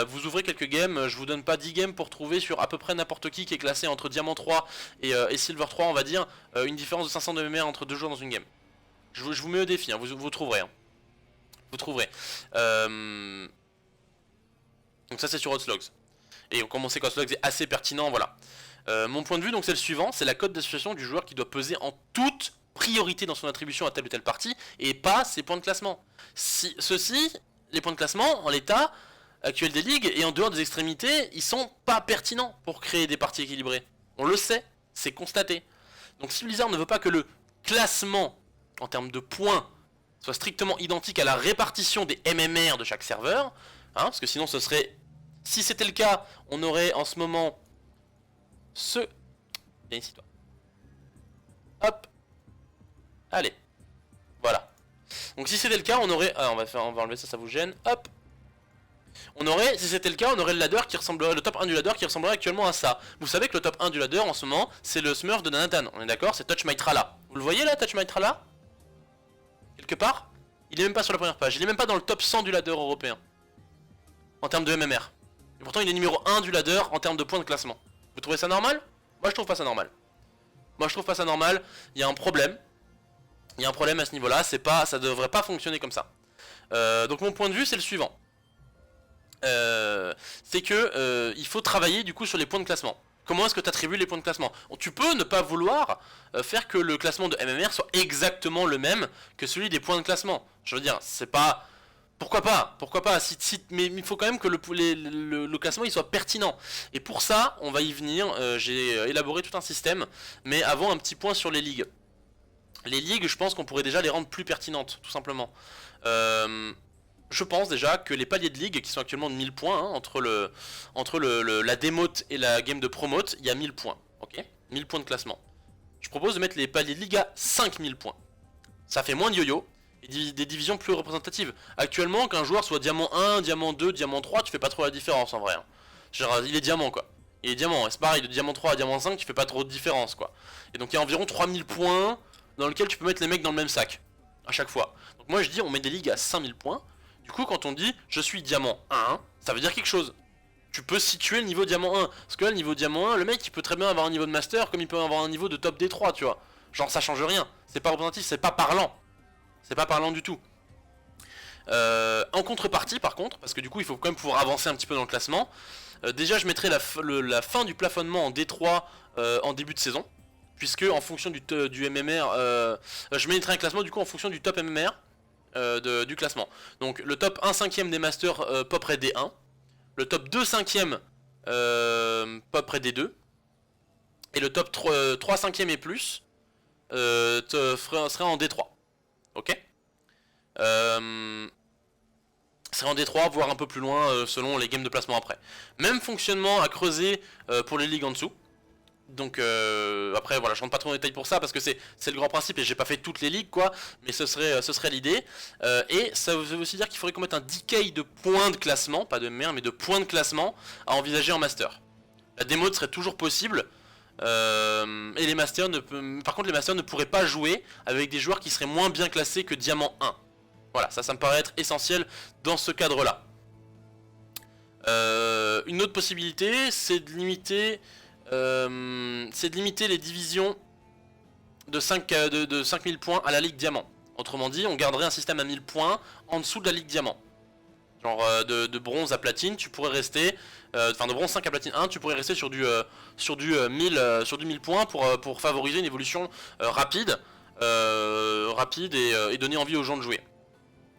vous ouvrez quelques games. Je vous donne pas 10 games pour trouver sur à peu près n'importe qui est classé entre Diamant 3 et Silver 3, on va dire, une différence de 500 de MMR entre deux joueurs dans une game. Je vous mets au défi, hein, vous trouverez. Hein. Vous trouverez. Donc ça c'est sur Hotslogs. Et comme on sait qu'Hotslogs est assez pertinent, voilà. Mon point de vue donc c'est le suivant, c'est la cote d'association du joueur qui doit peser en toute priorité dans son attribution à telle ou telle partie, et pas ses points de classement. Les points de classement, en l'état actuel des ligues, et en dehors des extrémités, ils sont pas pertinents pour créer des parties équilibrées. On le sait, c'est constaté. Donc si Blizzard ne veut pas que le classement, en termes de points, soit strictement identique à la répartition des MMR de chaque serveur, hein, parce que sinon ce serait... Si c'était le cas, on aurait en ce moment Viens ici toi. Hop. Allez. Voilà. Donc si c'était le cas, on aurait... Ah, on va enlever ça, ça vous gêne. Hop. On aurait, si c'était le cas, on aurait le ladder qui ressemblerait, le top 1 du ladder qui ressemblerait actuellement à ça. Vous savez que le top 1 du ladder en ce moment, c'est le Smurf de Nanatan. On est d'accord? C'est Touch My Trala. Vous le voyez là, Touch My Trala? Quelque part? Il est même pas sur la première page, il est même pas dans le top 100 du ladder européen. En termes de MMR. Et pourtant il est numéro 1 du ladder en termes de points de classement. Vous trouvez ça normal? Moi je trouve pas ça normal. Il y a un problème. Il y a un problème à ce niveau-là, ça devrait pas fonctionner comme ça. Donc mon point de vue c'est le suivant. C'est que il faut travailler du coup sur les points de classement. Comment est-ce que tu attribues les points de classement? Tu peux ne pas vouloir faire que le classement de MMR soit exactement le même que celui des points de classement. Je veux dire, c'est pas... Pourquoi pas? Mais il faut quand même que le classement il soit pertinent. Et pour ça, on va y venir, j'ai élaboré tout un système. Mais avant, un petit point sur les ligues. Les ligues, je pense qu'on pourrait déjà les rendre plus pertinentes, tout simplement. Je pense déjà que les paliers de ligue qui sont actuellement de 1000 points, hein, entre la démote et la game de promote, il y a 1000 points, ok, 1000 points de classement. Je propose de mettre les paliers de ligue à 5000 points. Ça fait moins de yo-yo et des divisions plus représentatives. Actuellement, qu'un joueur soit diamant 1, diamant 2, diamant 3, tu fais pas trop la différence en vrai. Hein. Genre, il est diamant quoi. Il est diamant, et c'est pareil, de diamant 3 à diamant 5, tu fais pas trop de différence quoi. Et donc il y a environ 3000 points dans lesquels tu peux mettre les mecs dans le même sac, à chaque fois. Donc moi je dis on met des ligues à 5000 points. Du coup, quand on dit je suis diamant 1, ça veut dire quelque chose. Tu peux situer le niveau diamant 1. Parce que là, le niveau diamant 1, le mec il peut très bien avoir un niveau de master comme il peut avoir un niveau de top D3, tu vois. Genre, ça change rien. C'est pas représentatif, c'est pas parlant. C'est pas parlant du tout. En contrepartie, par contre, parce que du coup, il faut quand même pouvoir avancer un petit peu dans le classement. Déjà, je mettrai la fin du plafonnement en D3 en début de saison. Puisque en fonction du MMR, je mettrai un classement du coup en fonction du top MMR. Du classement. Donc le top 1 5ème des masters pop près D1, le top 2 5ème pop près D2, et le top 3 5ème et plus serait en D3. Ok. C'est en D3, voire un peu plus loin selon les games de placement après. Même fonctionnement à creuser pour les ligues en dessous. Donc après voilà, je rentre pas trop en détail pour ça parce que c'est le grand principe et j'ai pas fait toutes les ligues quoi, mais ce serait l'idée. Et ça veut aussi dire qu'il faudrait qu'on mette un decay de points de classement, pas de merde mais de points de classement à envisager en master. La démode serait toujours possible. Et les masters par contre les masters ne pourraient pas jouer avec des joueurs qui seraient moins bien classés que diamant 1. Voilà, ça me paraît être essentiel dans ce cadre là. Une autre possibilité c'est de limiter les divisions de 5000 points à la Ligue Diamant. Autrement dit, on garderait un système à 1000 points en dessous de la Ligue Diamant. Genre de bronze à platine, tu pourrais rester... Enfin de bronze 5 à platine 1, tu pourrais rester sur du 1000 points pour favoriser une évolution rapide et donner envie aux gens de jouer.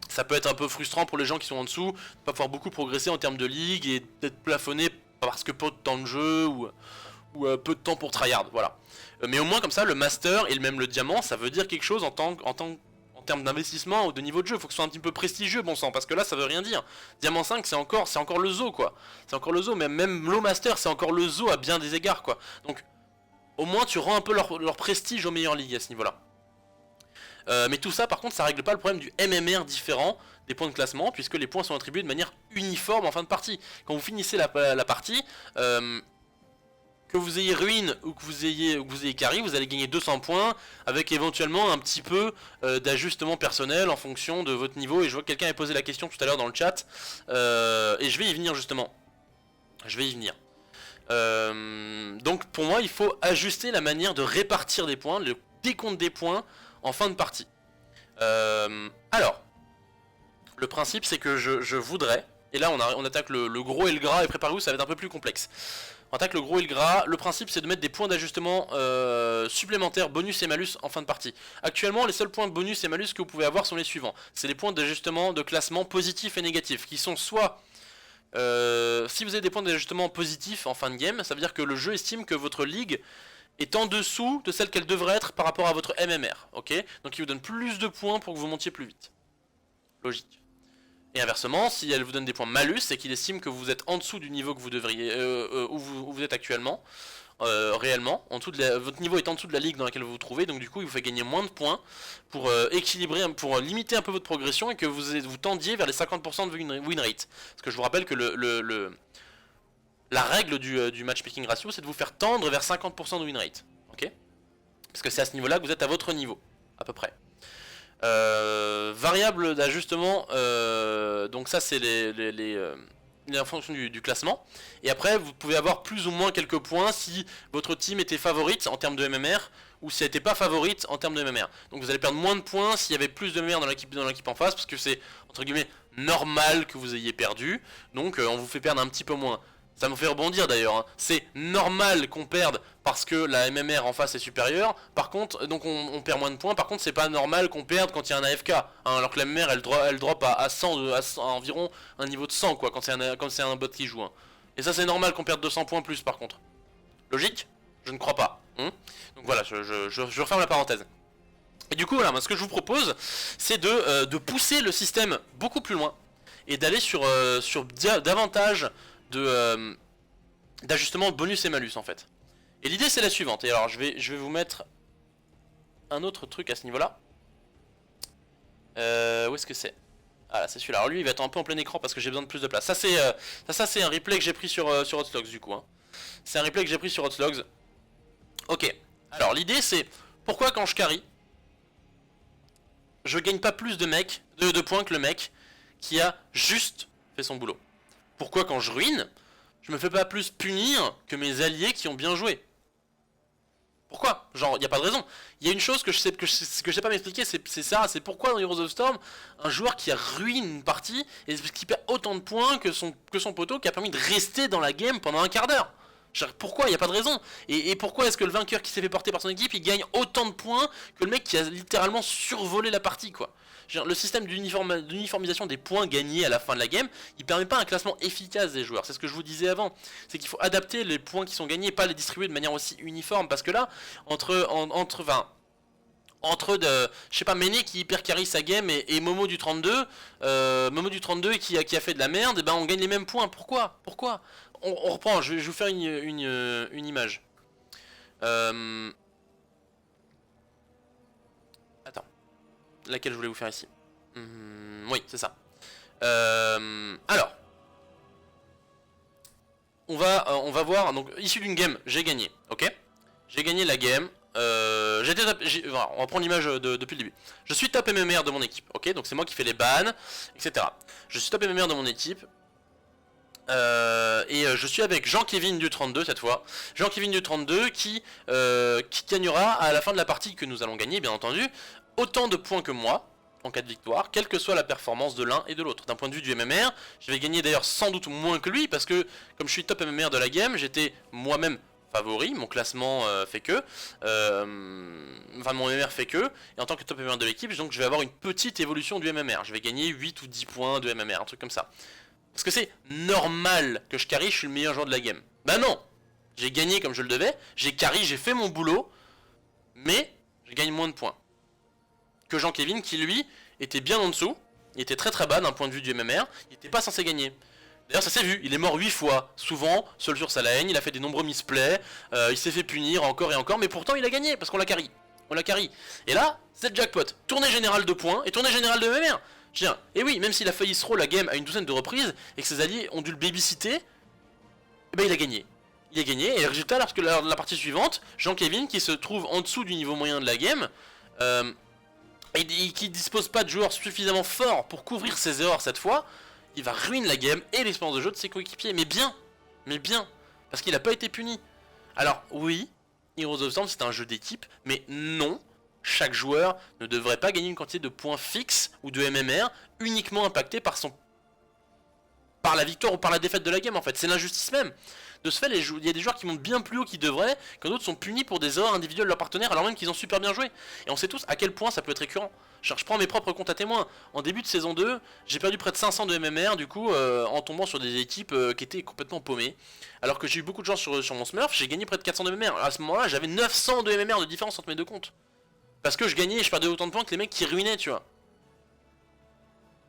Ça peut être un peu frustrant pour les gens qui sont en dessous, de pas pouvoir beaucoup progresser en termes de ligue et d'être plafonné parce que peu de temps de jeu ou peu de temps pour tryhard, voilà. Mais au moins comme ça, le master et même le diamant, ça veut dire quelque chose en termes d'investissement ou de niveau de jeu. Faut que ce soit un petit peu prestigieux, bon sang, parce que là, ça veut rien dire. Diamant 5, c'est encore le zoo, quoi. C'est encore le zoo, même low master, c'est encore le zoo à bien des égards, quoi. Donc, au moins, tu rends un peu leur prestige aux meilleures ligues à ce niveau-là. Mais tout ça, par contre, ça règle pas le problème du MMR différent des points de classement, puisque les points sont attribués de manière uniforme en fin de partie. Quand vous finissez la partie, que vous ayez ruine ou que vous ayez carry, vous allez gagner 200 points avec éventuellement un petit peu d'ajustement personnel en fonction de votre niveau. Et je vois que quelqu'un a posé la question tout à l'heure dans le chat, et je vais y venir justement. Je vais y venir. Donc pour moi, il faut ajuster la manière de répartir des points, le décompte des points en fin de partie. Alors, le principe c'est que je voudrais, et là on attaque le gros et le gras, et préparez-vous, ça va être un peu plus complexe. On attaque le gros et le gras. Le principe c'est de mettre des points d'ajustement supplémentaires, bonus et malus en fin de partie. Actuellement les seuls points de bonus et malus que vous pouvez avoir sont les suivants. C'est les points d'ajustement de classement positifs et négatifs, qui sont soit... si vous avez des points d'ajustement positifs en fin de game, ça veut dire que le jeu estime que votre ligue est en dessous de celle qu'elle devrait être par rapport à votre MMR, ok. Donc il vous donne plus de points pour que vous montiez plus vite. Logique. Et inversement, si elle vous donne des points malus, c'est qu'il estime que vous êtes en dessous du niveau que vous devriez, où vous êtes actuellement, réellement. Votre niveau est en dessous de la ligue dans laquelle vous vous trouvez, donc du coup il vous fait gagner moins de points pour équilibrer, pour limiter un peu votre progression et que vous tendiez vers les 50% de win rate. Parce que je vous rappelle que la règle du matchmaking ratio, c'est de vous faire tendre vers 50% de win rate, ok. Parce que c'est à ce niveau-là que vous êtes à votre niveau, à peu près. Variable d'ajustement, donc ça c'est en fonction du classement. Et après vous pouvez avoir plus ou moins quelques points si votre team était favorite en termes de MMR ou si elle n'était pas favorite en termes de MMR. Donc vous allez perdre moins de points s'il y avait plus de MMR dans l'équipe en face, parce que c'est entre guillemets normal que vous ayez perdu. Donc on vous fait perdre un petit peu moins. Ça me fait rebondir d'ailleurs, hein. C'est normal qu'on perde parce que la MMR en face est supérieure. Par contre, donc on perd moins de points. Par contre, c'est pas normal qu'on perde quand il y a un AFK, hein, alors que la MMR elle drop à 100, à environ un niveau de 100 quoi, quand c'est un bot qui joue, hein. Et ça c'est normal qu'on perde 200 points plus par contre. Logique? Je ne crois pas, hein. Donc voilà, je referme la parenthèse. Et du coup voilà, moi ce que je vous propose c'est de pousser le système beaucoup plus loin et d'aller sur davantage d'ajustement bonus et malus en fait. Et l'idée c'est la suivante, et alors je vais vous mettre un autre truc à ce niveau là. Où est-ce que c'est? Ah là c'est celui-là, alors lui il va être un peu en plein écran parce que j'ai besoin de plus de place. Ça c'est un replay que j'ai pris sur Hotslogs du coup, hein. C'est un replay que j'ai pris sur Hotslogs. Ok, alors l'idée c'est pourquoi quand je carry je gagne pas plus de points que le mec qui a juste fait son boulot. Pourquoi quand je ruine, je me fais pas plus punir que mes alliés qui ont bien joué? Pourquoi? Genre, y a pas de raison. Il y a une chose que je sais pas m'expliquer, c'est ça, c'est pourquoi dans Heroes of Storm, un joueur qui a ruiné une partie, et qui perd autant de points que son poteau qui a permis de rester dans la game pendant un quart d'heure. Pourquoi? Il n'y a pas de raison. Et pourquoi est-ce que le vainqueur qui s'est fait porter par son équipe, il gagne autant de points que le mec qui a littéralement survolé la partie, quoi? Le système d'uniformisation des points gagnés à la fin de la game, il permet pas un classement efficace des joueurs. C'est ce que je vous disais avant. C'est qu'il faut adapter les points qui sont gagnés, pas les distribuer de manière aussi uniforme. Parce que là, entre entre, je sais pas, Méné qui hyper carry sa game et Momo du 32, Momo du 32 qui a fait de la merde, et ben on gagne les mêmes points. Pourquoi? On reprend, je vais vous faire une image. Attends, laquelle je voulais vous faire ici? Oui, c'est ça. Alors, on va voir, donc issu d'une game, j'ai gagné, ok? J'ai gagné la game. Voilà, on va prendre l'image depuis le début. Je suis top MMR de mon équipe, ok? Donc c'est moi qui fais les bans, etc. Je suis top MMR de mon équipe. Je suis avec Jean-Kevin du 32 cette fois. Jean-Kevin du 32 qui gagnera à la fin de la partie que nous allons gagner, bien entendu, autant de points que moi en cas de victoire, quelle que soit la performance de l'un et de l'autre. D'un point de vue du MMR, je vais gagner d'ailleurs sans doute moins que lui, parce que comme je suis top MMR de la game, j'étais moi-même favori, mon classement fait que, enfin mon MMR fait que, et en tant que top MMR de l'équipe, donc je vais avoir une petite évolution du MMR, je vais gagner 8 ou 10 points de MMR, un truc comme ça. Parce que c'est normal que je carry, je suis le meilleur joueur de la game. Bah non, j'ai gagné comme je le devais, j'ai carry, j'ai fait mon boulot, mais je gagne moins de points que Jean-Kevin qui lui était bien en dessous, il était très très bas d'un point de vue du MMR, il n'était pas censé gagner. D'ailleurs ça s'est vu, il est mort 8 fois, souvent, seul sur sa lane, il a fait des nombreux misplays, il s'est fait punir encore et encore, mais pourtant il a gagné, parce qu'on l'a carry. On l'a carry. Et là, c'est le jackpot. Tournée générale de points et tournée générale de MMR. Je veux dire, et oui, même s'il a failli throw la game à une douzaine de reprises, et que ses alliés ont dû le babysitter, eh ben il a gagné. Il a gagné, et le résultat, lorsque la partie suivante, Jean-Kevin, qui se trouve en dessous du niveau moyen de la game, et qui dispose pas de joueurs suffisamment forts pour couvrir ses erreurs cette fois, il va ruiner la game et l'expérience de jeu de ses coéquipiers. Mais bien, parce qu'il n'a pas été puni. Alors oui, Heroes of Storm c'est un jeu d'équipe, mais non, chaque joueur ne devrait pas gagner une quantité de points fixes ou de MMR uniquement impacté par la victoire ou par la défaite de la game en fait. C'est l'injustice même. De ce fait, il y a des joueurs qui montent bien plus haut qu'ils devraient, quand d'autres sont punis pour des erreurs individuelles de leurs partenaires alors même qu'ils ont super bien joué. Et on sait tous à quel point ça peut être récurrent. Je prends mes propres comptes à témoins. En début de saison 2, j'ai perdu près de 500 de MMR du coup en tombant sur des équipes qui étaient complètement paumées. Alors que j'ai eu beaucoup de chance sur mon Smurf, j'ai gagné près de 400 de MMR. À ce moment-là, j'avais 900 de MMR de différence entre mes deux comptes. Parce que je gagnais et je perdais autant de points que les mecs qui ruinaient, tu vois.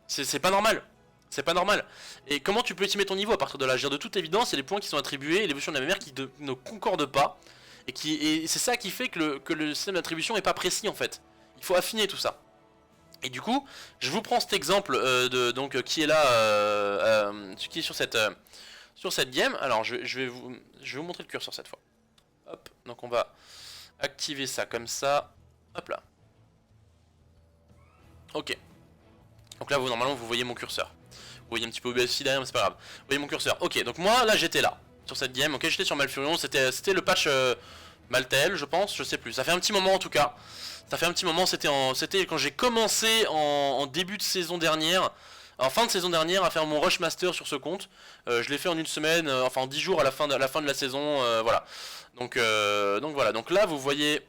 C'est pas normal. C'est pas normal. Et comment tu peux estimer ton niveau à partir de là? De toute évidence, il y a des points qui sont attribués et l'évolution de la MMR qui ne concordent pas. Et c'est ça qui fait que le système d'attribution est pas précis en fait. Il faut affiner tout ça. Et du coup, je vous prends cet exemple qui est là, qui est sur cette game. Alors je vais vous montrer le curseur cette fois. Hop, donc on va activer ça comme ça. Hop là. Ok. Donc là, normalement, vous voyez mon curseur. Vous voyez un petit peu OBS derrière, mais c'est pas grave. Vous voyez mon curseur. Ok, donc moi, là, j'étais là. Sur cette game. Ok, j'étais sur Malfurion. C'était le patch Maltael, je pense. Je sais plus. Ça fait un petit moment, en tout cas. Ça fait un petit moment. C'était quand j'ai commencé en début de saison dernière. En fin de saison dernière, à faire mon Rush Master sur ce compte. Je l'ai fait en une semaine. Enfin, en 10 jours à la fin de la saison. Voilà. Donc voilà. Donc là, vous voyez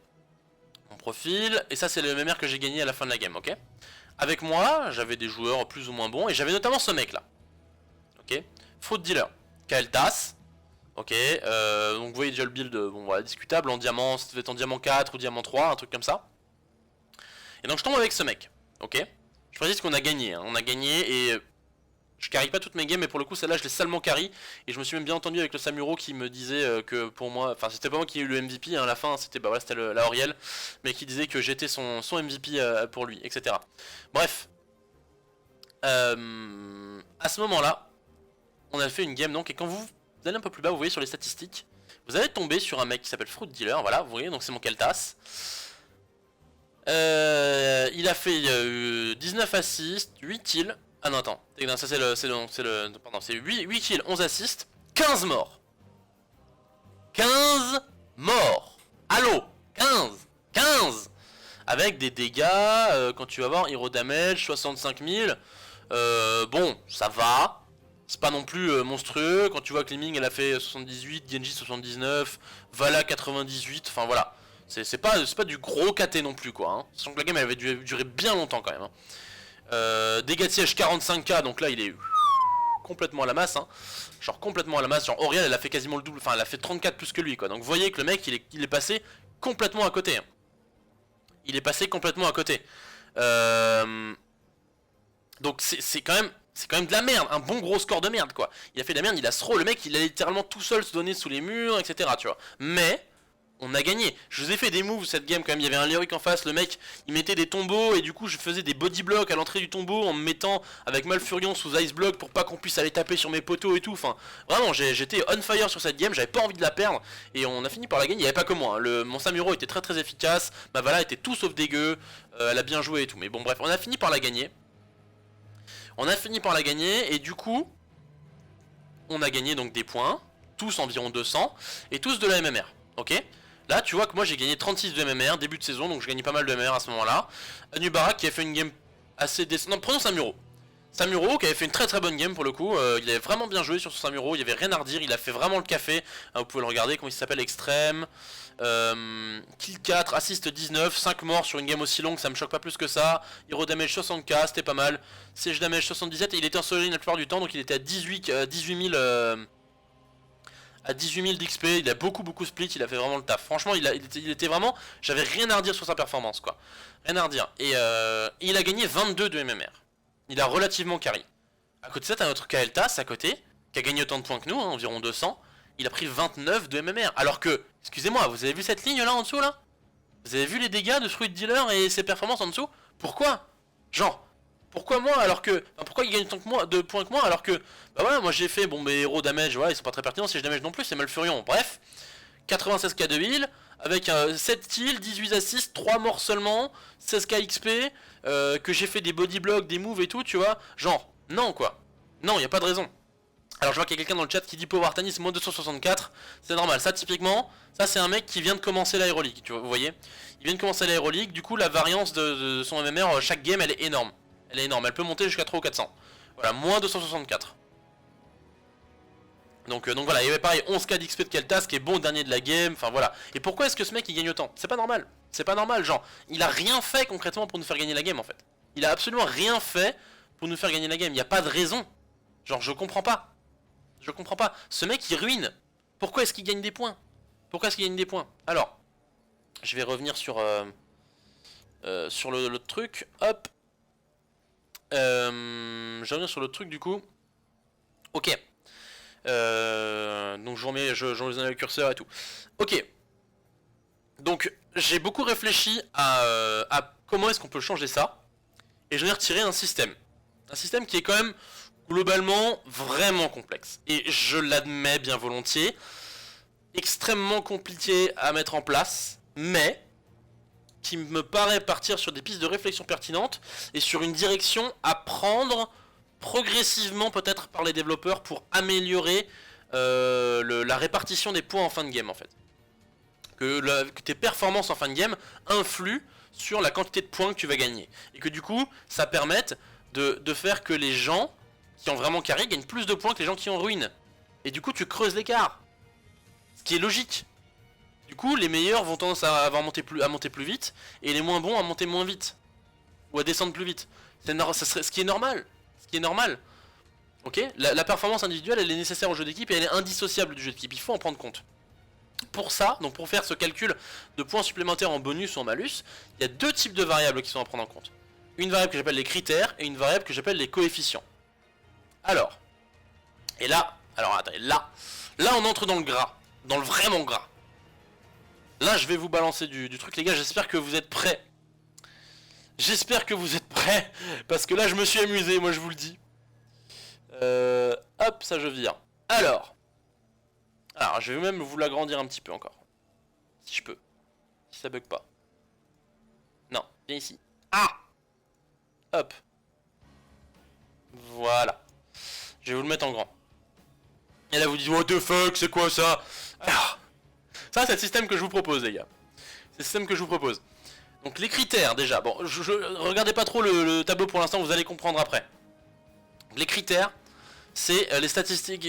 mon profil. Et ça, c'est le MMR que j'ai gagné à la fin de la game. Ok. Avec moi, j'avais des joueurs plus ou moins bons, et j'avais notamment ce mec là. Ok. Fraud dealer. Kael'thas. Ok. Donc vous voyez déjà le build, bon voilà, discutable, en diamant, ça devait être en diamant 4 ou diamant 3, un truc comme ça. Et donc je tombe avec ce mec. Ok. Je précise qu'on a gagné, hein. On a gagné, et je carry pas toutes mes games, mais pour le coup celle-là je l'ai salement carry. Et je me suis même bien entendu avec le Samuro qui me disait que pour moi, enfin c'était pas moi qui ai eu le MVP, hein, à la fin c'était voilà, la Auriel, mais qui disait que j'étais son MVP pour lui, etc. Bref, à ce moment-là, on a fait une game donc, et quand vous allez un peu plus bas, vous voyez sur les statistiques, vous allez tomber sur un mec qui s'appelle Fruit Dealer, voilà, vous voyez, donc c'est mon Kael'thas. Il a fait 19 assists, 8 kills. Ah non, attends, ça c'est 8 kills, 11 assists, 15 morts. 15 morts. Allô, 15 avec des dégâts, quand tu vas voir, Hero Damage, 65 000. Bon, ça va. C'est pas non plus monstrueux. Quand tu vois que Liming elle a fait 78, Genji 79, Vala 98, enfin voilà. C'est pas du gros KT non plus quoi. Hein. Sachant que la game elle avait duré bien longtemps quand même. Hein. Dégâts de siège 45k, donc là il est complètement à la masse. Hein. Genre complètement à la masse. Genre Auriel elle a fait quasiment le double, enfin elle a fait 34 plus que lui quoi. Donc vous voyez que le mec il est passé complètement à côté. Hein. il est passé complètement à côté. Euh, donc c'est quand même de la merde, un bon gros score de merde quoi. Il a fait de la merde, il a throw, le mec il a littéralement tout seul se donner sous les murs, etc. Tu vois. Mais on a gagné. Je vous ai fait des moves cette game quand même. Il y avait un Lyric en face, le mec il mettait des tombos et du coup je faisais des body blocks à l'entrée du tombeau en me mettant avec Malfurion sous Ice Block pour pas qu'on puisse aller taper sur mes poteaux et tout. Enfin, vraiment j'étais on fire sur cette game, j'avais pas envie de la perdre et on a fini par la gagner. Il y avait pas que moi, hein. Mon Samuro était très très efficace, ma Vala était tout sauf dégueu, elle a bien joué et tout. Mais bon bref, on a fini par la gagner. On a fini par la gagner et du coup on a gagné donc des points, tous environ 200 et tous de la MMR. Ok. Là, tu vois que moi j'ai gagné 36 de MMR, début de saison, donc je gagnais pas mal de MMR à ce moment-là. Anubarak qui a fait une game assez décente. Non, prenons Samuro. Samuro qui avait fait une très très bonne game pour le coup. Il avait vraiment bien joué sur son Samuro, il y avait rien à redire, il a fait vraiment le café. Vous pouvez le regarder, comment il s'appelle, extrême. Kill 4, assist 19, 5 morts sur une game aussi longue, ça me choque pas plus que ça. Hero damage 60k, c'était pas mal. Siege damage 77 et il était ensoleillé la plupart du temps, donc il était à 18 000. À 18 000 d'XP, il a beaucoup split, il a fait vraiment le taf. Franchement, il était vraiment... J'avais rien à redire sur sa performance, quoi. Rien à redire. Et il a gagné 22 de MMR. Il a relativement carry. À côté de ça, t'as notre Kael'thas à côté, qui a gagné autant de points que nous, hein, environ 200. Il a pris 29 de MMR. Alors que, excusez-moi, vous avez vu cette ligne là en dessous, là? Vous avez vu les dégâts de Fruit Dealer et ses performances en dessous? Pourquoi? Genre... Pourquoi moi alors que... Enfin, pourquoi il gagne autant que moi, de points que moi alors que... Bah voilà, moi j'ai fait, bon mes héros damage, voilà, ils sont pas très pertinents, si je damage non plus, c'est Malfurion. Bref, 96k de heal, avec 7 kills, 18 assists, 3 morts seulement, 16k XP, que j'ai fait des body blocks, des moves et tout, tu vois. Genre, non quoi. Non, y a pas de raison. Alors je vois qu'il y a quelqu'un dans le chat qui dit Power Artanis moins 264, c'est normal, ça typiquement, ça c'est un mec qui vient de commencer l'aérolique, tu vois, vous voyez. Il vient de commencer l'aérolique, du coup la variance de son MMR, chaque game elle est énorme. Elle est énorme, elle peut monter jusqu'à 300 ou 400. Voilà, moins 264. Donc voilà, il y avait pareil 11k d'XP de Kael'thas qui est bon dernier de la game, enfin voilà. Et pourquoi est-ce que ce mec il gagne autant? C'est pas normal, c'est pas normal, genre, il a rien fait concrètement pour nous faire gagner la game en fait. Il a absolument rien fait pour nous faire gagner la game, il y a pas de raison. Genre, je comprends pas. Je comprends pas, ce mec il ruine. Pourquoi est-ce qu'il gagne des points? Pourquoi est-ce qu'il gagne des points? Alors, je vais revenir sur le truc, hop. Je vais revenir sur le truc du coup. Ok. Donc je remets le curseur et tout. Ok. Donc j'ai beaucoup réfléchi à comment est-ce qu'on peut changer ça. Et j'en ai retiré un système. Un système qui est quand même globalement vraiment complexe. Et je l'admets bien volontiers. Extrêmement compliqué à mettre en place. Mais qui me paraît partir sur des pistes de réflexion pertinentes et sur une direction à prendre progressivement peut-être par les développeurs pour améliorer la répartition des points en fin de game en fait. Que tes performances en fin de game influent sur la quantité de points que tu vas gagner. Et que du coup, ça permette de faire que les gens qui ont vraiment carré gagnent plus de points que les gens qui ont ruine. Et du coup, tu creuses l'écart. Ce qui est logique. Du coup, les meilleurs vont tendance à monter plus vite, et les moins bons à monter moins vite. Ou à descendre plus vite. Ce qui est normal. Ce qui est normal. Ok, la performance individuelle, elle est nécessaire au jeu d'équipe, et elle est indissociable du jeu d'équipe. Il faut en prendre compte. Pour ça, donc pour faire ce calcul de points supplémentaires en bonus ou en malus, il y a deux types de variables qui sont à prendre en compte. Une variable que j'appelle les critères, et une variable que j'appelle les coefficients. Alors, et là, attendez, là on entre dans le gras. Dans le vraiment gras. Là, je vais vous balancer du truc, les gars. J'espère que vous êtes prêts. J'espère que vous êtes prêts. Parce que là, je me suis amusé, moi, je vous le dis. Hop, ça, je vire. Alors, je vais même vous l'agrandir un petit peu encore. Si je peux. Si ça bug pas. Non, viens ici. Ah! Hop. Voilà. Je vais vous le mettre en grand. Et là, vous dites, what the fuck, c'est quoi ça? Alors... Ça, c'est le système que je vous propose, les gars. C'est le système que je vous propose. Donc, les critères, déjà. Bon, regardez pas trop le tableau pour l'instant, vous allez comprendre après. Les critères, c'est les statistiques.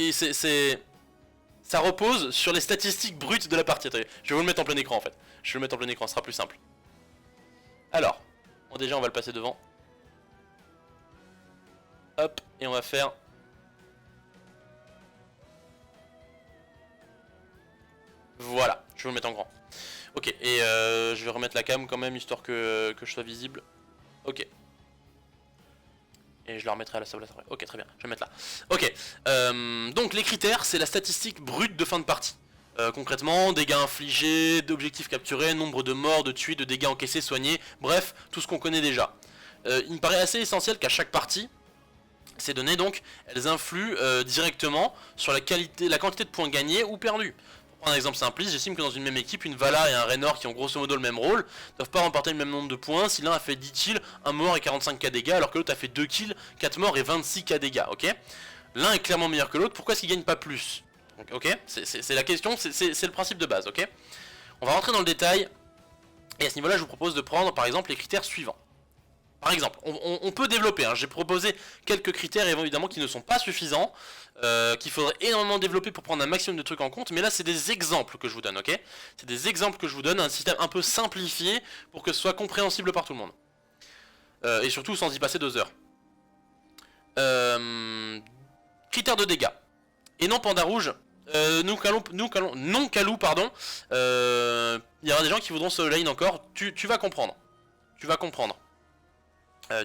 Ça repose sur les statistiques brutes de la partie. Attendez, je vais vous le mettre en plein écran, en fait. Je vais le mettre en plein écran, ce sera plus simple. Alors, bon, déjà, on va le passer devant. Hop, et on va faire... Voilà, je vais vous le mettre en grand. Ok, et je vais remettre la cam quand même, histoire que je sois visible. Ok. Et je la remettrai à la sable après. Ok, très bien, je vais mettre là. Ok, donc les critères, c'est la statistique brute de fin de partie. Concrètement, dégâts infligés, d'objectifs capturés, nombre de morts, de tués, de dégâts encaissés, soignés, bref, tout ce qu'on connaît déjà. Il me paraît assez essentiel qu'à chaque partie, ces données donc, elles influent directement sur la quantité de points gagnés ou perdus. Pour prendre un exemple simpliste, j'estime que dans une même équipe, une Vala et un Raynor qui ont grosso modo le même rôle, ne doivent pas remporter le même nombre de points si l'un a fait 10 kills, 1 mort et 45k dégâts, alors que l'autre a fait 2 kills, 4 morts et 26k dégâts, ok? L'un est clairement meilleur que l'autre, pourquoi est-ce qu'il gagne pas plus? Ok, c'est la question, c'est le principe de base, ok? On va rentrer dans le détail, et à ce niveau-là, je vous propose de prendre par exemple les critères suivants. Par exemple, on peut développer, hein. J'ai proposé quelques critères évidemment qui ne sont pas suffisants, qu'il faudrait énormément développer pour prendre un maximum de trucs en compte, mais là c'est des exemples que je vous donne, ok? C'est des exemples que je vous donne, un système un peu simplifié pour que ce soit compréhensible par tout le monde. Et surtout sans y passer 2 heures. Critères de dégâts. Et non panda rouge, non calou, pardon. Il y aura des gens qui voudront solo lane encore, tu vas comprendre. Tu vas comprendre.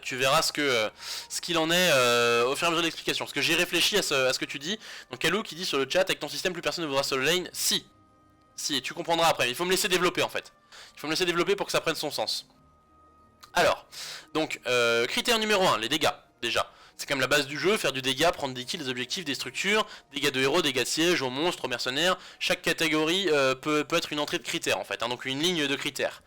Tu verras ce qu'il en est au fur et à mesure de l'explication. Parce que j'ai réfléchi à ce que tu dis. Donc Kalou qui dit sur le chat, avec ton système plus personne ne voudra solo lane. Si, tu comprendras après. Il faut me laisser développer en fait. Il faut me laisser développer pour que ça prenne son sens. Alors, donc critère numéro 1, les dégâts, déjà. C'est quand même la base du jeu, faire du dégât, prendre des kills, des objectifs, des structures, dégâts de héros, dégâts de siège, aux monstres, aux mercenaires. Chaque catégorie peut être une entrée de critères en fait, hein, donc une ligne de critères.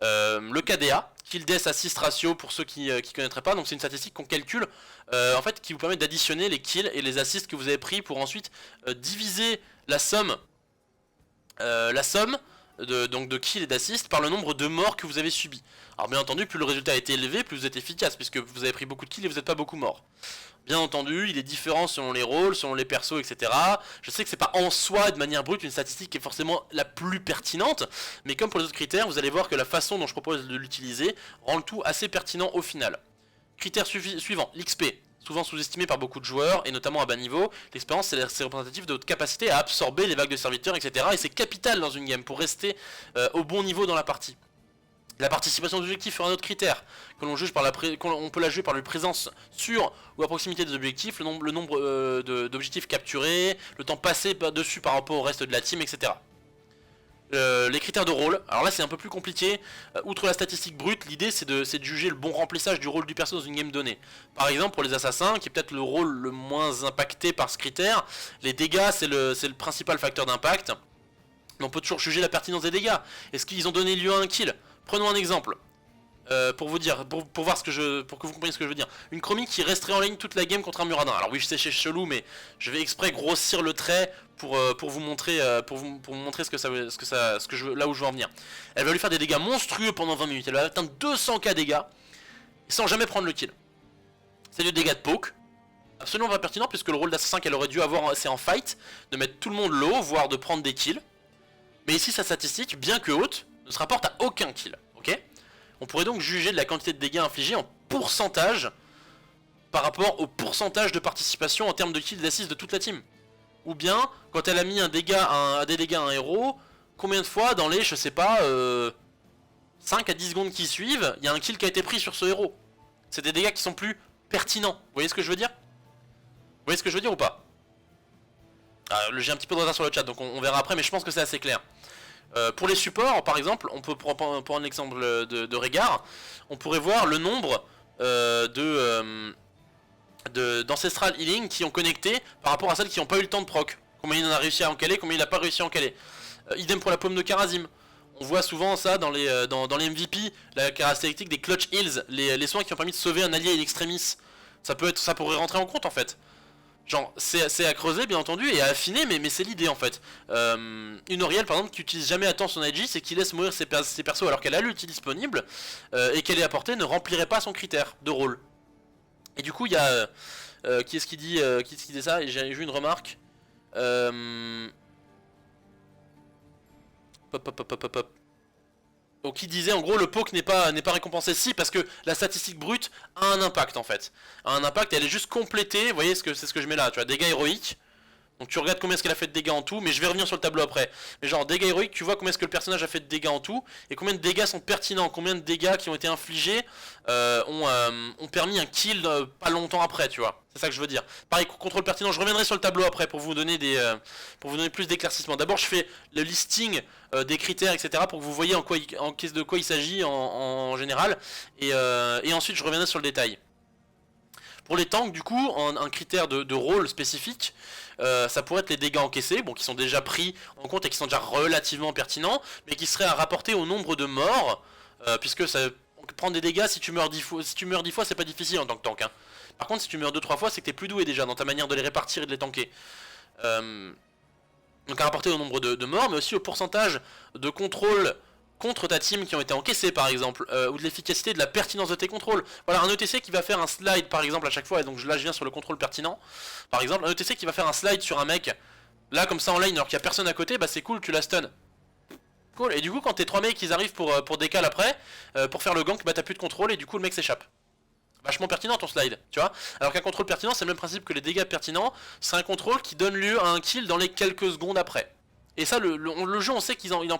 Le KDA, Kill Death Assist Ratio pour ceux qui connaîtraient pas, donc c'est une statistique qu'on calcule en fait qui vous permet d'additionner les kills et les assists que vous avez pris pour ensuite diviser la somme de kills et d'assists par le nombre de morts que vous avez subis. Alors bien entendu, plus le résultat a été élevé, plus vous êtes efficace puisque vous avez pris beaucoup de kills et vous n'êtes pas beaucoup morts. Bien entendu, il est différent selon les rôles, selon les persos, etc. Je sais que c'est pas en soi, de manière brute, une statistique qui est forcément la plus pertinente, mais comme pour les autres critères, vous allez voir que la façon dont je propose de l'utiliser rend le tout assez pertinent au final. Critère suivant, l'XP. Souvent sous-estimé par beaucoup de joueurs, et notamment à bas niveau, l'expérience c'est représentatif de votre capacité à absorber les vagues de serviteurs, etc. Et c'est capital dans une game pour rester au bon niveau dans la partie. La participation d'objectifs est un autre critère, que l'on juge par on peut la juger par la présence sur ou à proximité des objectifs, le nombre d'objectifs capturés, le temps passé dessus par rapport au reste de la team, etc. Les critères de rôle, alors là c'est un peu plus compliqué, outre la statistique brute, l'idée c'est de juger le bon remplissage du rôle du perso dans une game donnée. Par exemple pour les assassins, qui est peut-être le rôle le moins impacté par ce critère, les dégâts c'est le principal facteur d'impact, mais on peut toujours juger la pertinence des dégâts. Est-ce qu'ils ont donné lieu à un kill? Prenons un exemple, pour vous dire, pour voir pour que vous compreniez ce que je veux dire. Une chromie qui resterait en ligne toute la game contre un Muradin. Alors oui, je sais, c'est chelou, mais je vais exprès grossir le trait pour vous montrer, pour vous montrer là où je veux en venir. Elle va lui faire des dégâts monstrueux pendant 20 minutes. Elle va atteindre 200k dégâts sans jamais prendre le kill. C'est du dégât de poke. Absolument pas pertinent puisque le rôle d'assassin qu'elle aurait dû avoir, c'est en fight, de mettre tout le monde low, voire de prendre des kills. Mais ici sa statistique, bien que haute, ne se rapporte à aucun kill, ok? On pourrait donc juger de la quantité de dégâts infligés en pourcentage par rapport au pourcentage de participation en termes de kills d'assists de toute la team. Ou bien, quand elle a mis des dégâts à un héros, combien de fois dans les, je sais pas, 5 à 10 secondes qui suivent, il y a un kill qui a été pris sur ce héros. C'est des dégâts qui sont plus pertinents. Vous voyez ce que je veux dire? Vous voyez ce que je veux dire ou pas? J'ai un petit peu de retard sur le chat, donc on verra après, mais je pense que c'est assez clair. Pour les supports, par exemple, on peut prendre un exemple de Rehgar, on pourrait voir le nombre d'ancestral healing qui ont connecté par rapport à celles qui n'ont pas eu le temps de proc. Combien il en a réussi à encaler, combien il n'a pas réussi à encaler. Idem pour la paume de Kharazim. On voit souvent ça dans les MVP, la caractéristique des clutch heals, les soins qui ont permis de sauver un allié in extremis. Ça pourrait rentrer en compte en fait. Genre, c'est à creuser bien entendu et à affiner, mais c'est l'idée en fait. Une Auriel par exemple qui utilise jamais à temps son IG, c'est qui laisse mourir ses persos alors qu'elle a l'ulti disponible et qu'elle est apportée, ne remplirait pas son critère de rôle. Et du coup, il y a. Qui est-ce qui dit ça? Et j'ai vu une remarque. Donc qui disait en gros le poke n'est pas récompensé. Si, parce que la statistique brute a un impact en fait. A un impact, elle est juste complétée. Vous voyez, c'est ce que je mets là, tu vois, dégâts héroïques. Donc tu regardes combien est-ce qu'elle a fait de dégâts en tout, mais je vais revenir sur le tableau après. Mais genre dégâts héroïques, tu vois combien est-ce que le personnage a fait de dégâts en tout, et combien de dégâts sont pertinents, combien de dégâts qui ont été infligés ont permis un kill pas longtemps après, tu vois. C'est ça que je veux dire. Pareil, contrôle pertinent, je reviendrai sur le tableau après pour vous donner plus d'éclaircissements. D'abord je fais le listing des critères, etc. pour que vous voyez de quoi il s'agit en général, et ensuite je reviendrai sur le détail. Pour les tanks, du coup, un critère de rôle spécifique, ça pourrait être les dégâts encaissés, bon, qui sont déjà pris en compte et qui sont déjà relativement pertinents, mais qui seraient à rapporter au nombre de morts, puisque ça prend des dégâts si tu meurs 10 fois, c'est pas difficile en tant que tank. Hein. Par contre, si tu meurs 2-3 fois, c'est que t'es plus doué déjà dans ta manière de les répartir et de les tanker. Donc à rapporter au nombre de morts, mais aussi au pourcentage de contrôle contre ta team qui ont été encaissés par exemple, ou de l'efficacité, de la pertinence de tes contrôles. Voilà, un ETC qui va faire un slide par exemple à chaque fois, et donc là je viens sur le contrôle pertinent. Par exemple, un ETC qui va faire un slide sur un mec, là comme ça en lane alors qu'il n'y a personne à côté, bah c'est cool, tu la stun. Cool, et du coup quand tes 3 mecs ils arrivent pour décal après, pour faire le gank, bah t'as plus de contrôle et du coup le mec s'échappe. Vachement pertinent ton slide, tu vois. Alors qu'un contrôle pertinent c'est le même principe que les dégâts pertinents, c'est un contrôle qui donne lieu à un kill dans les quelques secondes après. Et ça le jeu on sait qu'ils en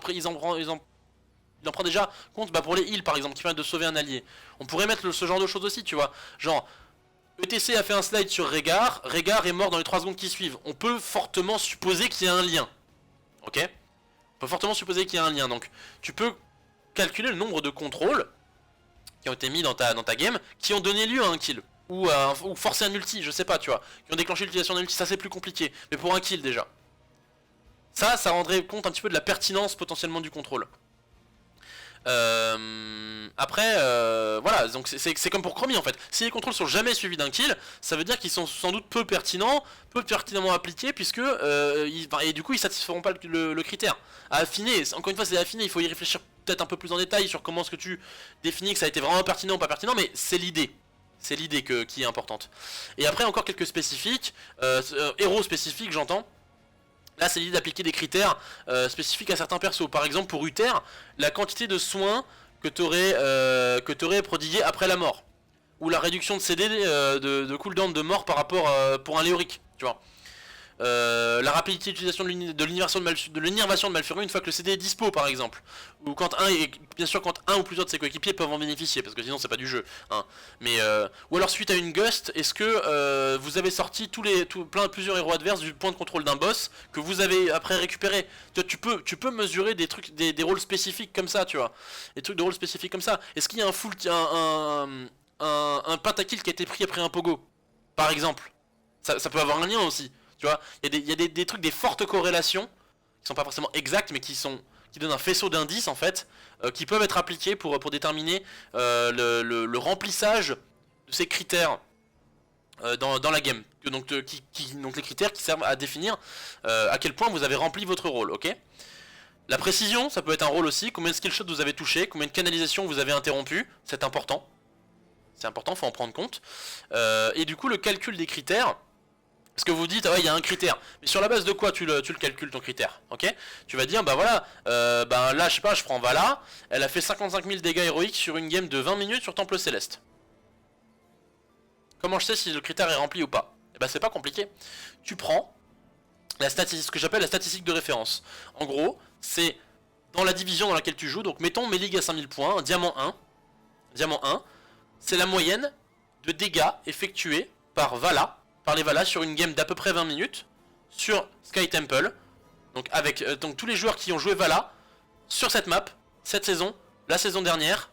prend déjà compte pour les heals par exemple qui permettent de sauver un allié. On pourrait mettre ce genre de choses aussi, tu vois. Genre, ETC a fait un slide sur Rehgar, Rehgar est mort dans les 3 secondes qui suivent. On peut fortement supposer qu'il y a un lien. Ok? On peut fortement supposer qu'il y a un lien. Donc, tu peux calculer le nombre de contrôles qui ont été mis dans ta game qui ont donné lieu à un kill. Ou forcer un ulti, je sais pas, tu vois. Qui ont déclenché l'utilisation d'un ulti, ça c'est plus compliqué. Mais pour un kill déjà. Ça rendrait compte un petit peu de la pertinence potentiellement du contrôle. Après, voilà, donc c'est comme pour Chromie en fait. Si les contrôles sont jamais suivis d'un kill, ça veut dire qu'ils sont sans doute peu pertinemment appliqués, puisque et du coup ils satisferont pas le critère. À affiner, encore une fois c'est affiné, il faut y réfléchir peut-être un peu plus en détail sur comment est-ce que tu définis que ça a été vraiment pertinent ou pas pertinent, mais c'est l'idée. C'est l'idée qui est importante. Et après encore quelques spécifiques, héros spécifiques j'entends. Là c'est l'idée d'appliquer des critères spécifiques à certains persos. Par exemple pour Uther, la quantité de soins que t'aurais prodigué après la mort. Ou la réduction de CD de cooldown de mort par rapport pour un Léoric, tu vois. La rapidité d'utilisation de l'innervation de Malfurion une fois que le CD est dispo par exemple. Ou quand bien sûr quand un ou plusieurs de ses coéquipiers peuvent en bénéficier, parce que sinon c'est pas du jeu. Hein. Mais, ou alors suite à une gust, est-ce que vous avez sorti plusieurs héros adverses du point de contrôle d'un boss que vous avez après récupéré. Tu peux mesurer des trucs, des rôles spécifiques comme ça, tu vois. Des trucs de rôles spécifiques comme ça. Est-ce qu'il y a un pentakill qui a été pris après un pogo par exemple. Ça peut avoir un lien aussi. Tu vois, il y a des trucs, des fortes corrélations qui sont pas forcément exactes, mais qui donnent un faisceau d'indices en fait, qui peuvent être appliqués pour déterminer le remplissage de ces critères dans la game. Donc les critères qui servent à définir à quel point vous avez rempli votre rôle, ok? La précision, ça peut être un rôle aussi. Combien de skillshots vous avez touché, combien de canalisations vous avez interrompu, c'est important. C'est important, faut en prendre compte. Et du coup, le calcul des critères. Parce que vous dites, ah ouais, il y a un critère. Mais sur la base de quoi tu le calcules ton critère, ok? Tu vas dire, bah voilà, là, je sais pas, je prends Vala, elle a fait 55 000 dégâts héroïques sur une game de 20 minutes sur Temple Céleste. Comment je sais si le critère est rempli ou pas? Eh ben c'est pas compliqué. Tu prends ce que j'appelle la statistique de référence. En gros, c'est dans la division dans laquelle tu joues, donc mettons mes ligues à 5000 points, diamant 1, c'est la moyenne de dégâts effectués par les Vala sur une game d'à peu près 20 minutes sur Sky Temple. Donc avec tous les joueurs qui ont joué Vala sur cette map, cette saison, la saison dernière,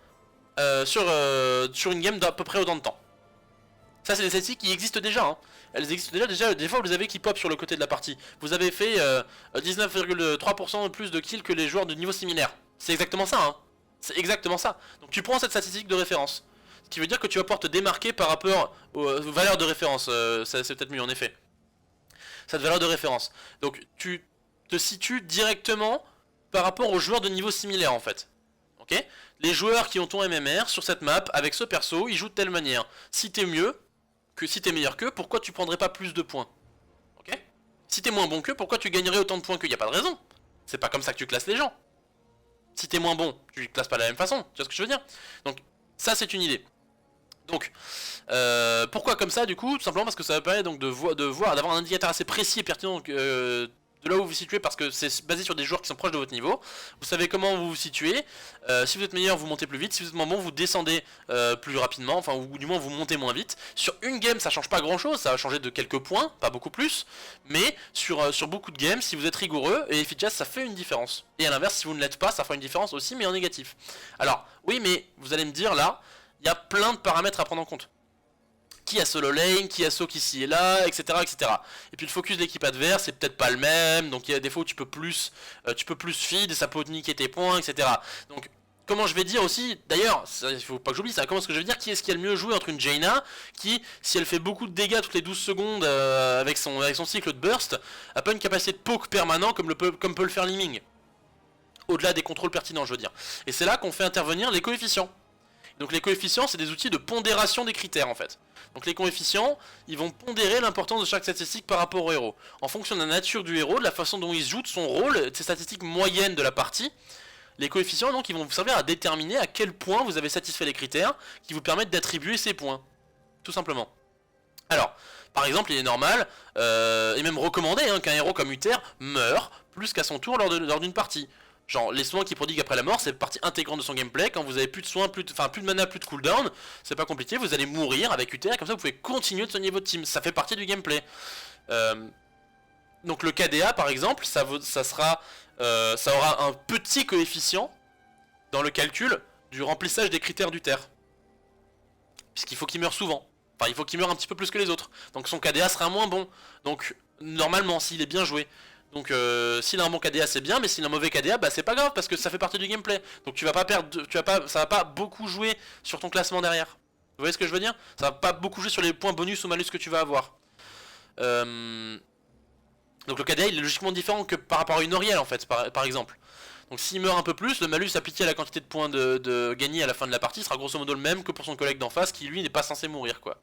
sur une game d'à peu près autant de temps. Ça c'est des statistiques qui existent déjà. Hein. Elles existent déjà, des fois vous les avez qui pop sur le côté de la partie. Vous avez fait 19,3% de plus de kills que les joueurs de niveau similaire. C'est exactement ça, hein. C'est exactement ça. Donc tu prends cette statistique de référence. Ce qui veut dire que tu vas pouvoir te démarquer par rapport aux valeurs de référence. C'est peut-être mieux en effet. Cette valeur de référence. Donc tu te situes directement par rapport aux joueurs de niveau similaire en fait. Ok? Les joueurs qui ont ton MMR sur cette map avec ce perso, ils jouent de telle manière. Si t'es meilleur qu'eux, pourquoi tu prendrais pas plus de points? Ok? Si t'es moins bon qu'eux, pourquoi tu gagnerais autant de points qu'eux? Y a pas de raison. C'est pas comme ça que tu classes les gens. Si t'es moins bon, tu les classes pas de la même façon. Tu vois ce que je veux dire? Donc ça c'est une idée. Donc, pourquoi comme ça du coup? Tout simplement parce que ça va permettre donc d'avoir un indicateur assez précis et pertinent de là où vous vous situez, parce que c'est basé sur des joueurs qui sont proches de votre niveau. Vous savez comment vous vous situez. Si vous êtes meilleur, vous montez plus vite. Si vous êtes moins bon, vous descendez plus rapidement. Enfin, ou du moins vous montez moins vite. Sur une game, ça change pas grand chose. Ça va changer de quelques points, pas beaucoup plus. Mais sur beaucoup de games, si vous êtes rigoureux et efficace, ça fait une différence. Et à l'inverse, si vous ne l'êtes pas, ça fera une différence aussi, mais en négatif. Alors, oui, mais vous allez me dire là, il y a plein de paramètres à prendre en compte. Qui a solo lane, qui a soak ici et là, etc., etc. Et puis le focus de l'équipe adverse c'est peut-être pas le même, donc il y a des fois où tu peux plus feed et ça peut niquer tes points, etc. Donc comment je vais dire aussi, d'ailleurs, il faut pas que j'oublie ça, comment est-ce que je vais dire qui est-ce qui a le mieux joué entre une Jaina qui, si elle fait beaucoup de dégâts toutes les 12 secondes avec son cycle de burst, a pas une capacité de poke permanent comme peut le faire Liming. Au-delà des contrôles pertinents, je veux dire. Et c'est là qu'on fait intervenir les coefficients. Donc les coefficients, c'est des outils de pondération des critères en fait. Donc les coefficients, ils vont pondérer l'importance de chaque statistique par rapport au héros. En fonction de la nature du héros, de la façon dont il joue, de son rôle, de ses statistiques moyennes de la partie, les coefficients donc ils vont vous servir à déterminer à quel point vous avez satisfait les critères qui vous permettent d'attribuer ces points. Tout simplement. Alors, par exemple, il est normal, et même recommandé, qu'un héros comme Uther meure plus qu'à son tour lors d'une partie. Genre, les soins qu'il prodigue après la mort, c'est partie intégrante de son gameplay. Quand vous avez plus de soins, plus de mana, plus de cooldown, c'est pas compliqué, vous allez mourir avec Uther, comme ça vous pouvez continuer de soigner votre team. Ça fait partie du gameplay. Donc le KDA par exemple, ça aura un petit coefficient dans le calcul du remplissage des critères d'Uther. Puisqu'il faut qu'il meure souvent. Enfin, il faut qu'il meure un petit peu plus que les autres. Donc son KDA sera moins bon. Donc, normalement, s'il est bien joué. Donc s'il a un bon KDA c'est bien, mais s'il a un mauvais KDA bah c'est pas grave parce que ça fait partie du gameplay. Donc tu vas pas perdre, ça va pas beaucoup jouer sur ton classement derrière. Vous voyez ce que je veux dire? Ça va pas beaucoup jouer sur les points bonus ou malus que tu vas avoir. Donc le KDA il est logiquement différent que par rapport à une Oriel en fait, par exemple. Donc s'il meurt un peu plus, le malus appliqué à la quantité de points de gagné à la fin de la partie sera grosso modo le même que pour son collègue d'en face qui lui n'est pas censé mourir quoi.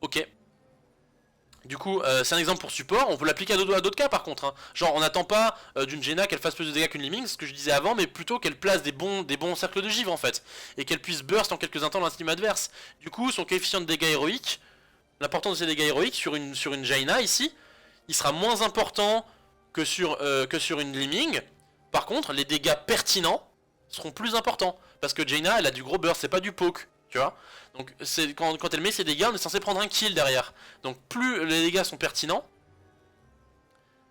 Ok. Du coup, c'est un exemple pour support, on peut l'appliquer à d'autres cas par contre. Genre, on n'attend pas d'une Jaina qu'elle fasse plus de dégâts qu'une Liming, ce que je disais avant, mais plutôt qu'elle place des bons cercles de givre en fait. Et qu'elle puisse burst en quelques instants dans la team adverse. Du coup, son coefficient de dégâts héroïques, l'importance de ces dégâts héroïques sur une Jaina ici, il sera moins important que sur une Liming. Par contre, les dégâts pertinents seront plus importants. Parce que Jaina, elle a du gros burst, c'est pas du poke. Tu vois, donc quand elle met ses dégâts, on est censé prendre un kill derrière. Donc plus les dégâts sont pertinents,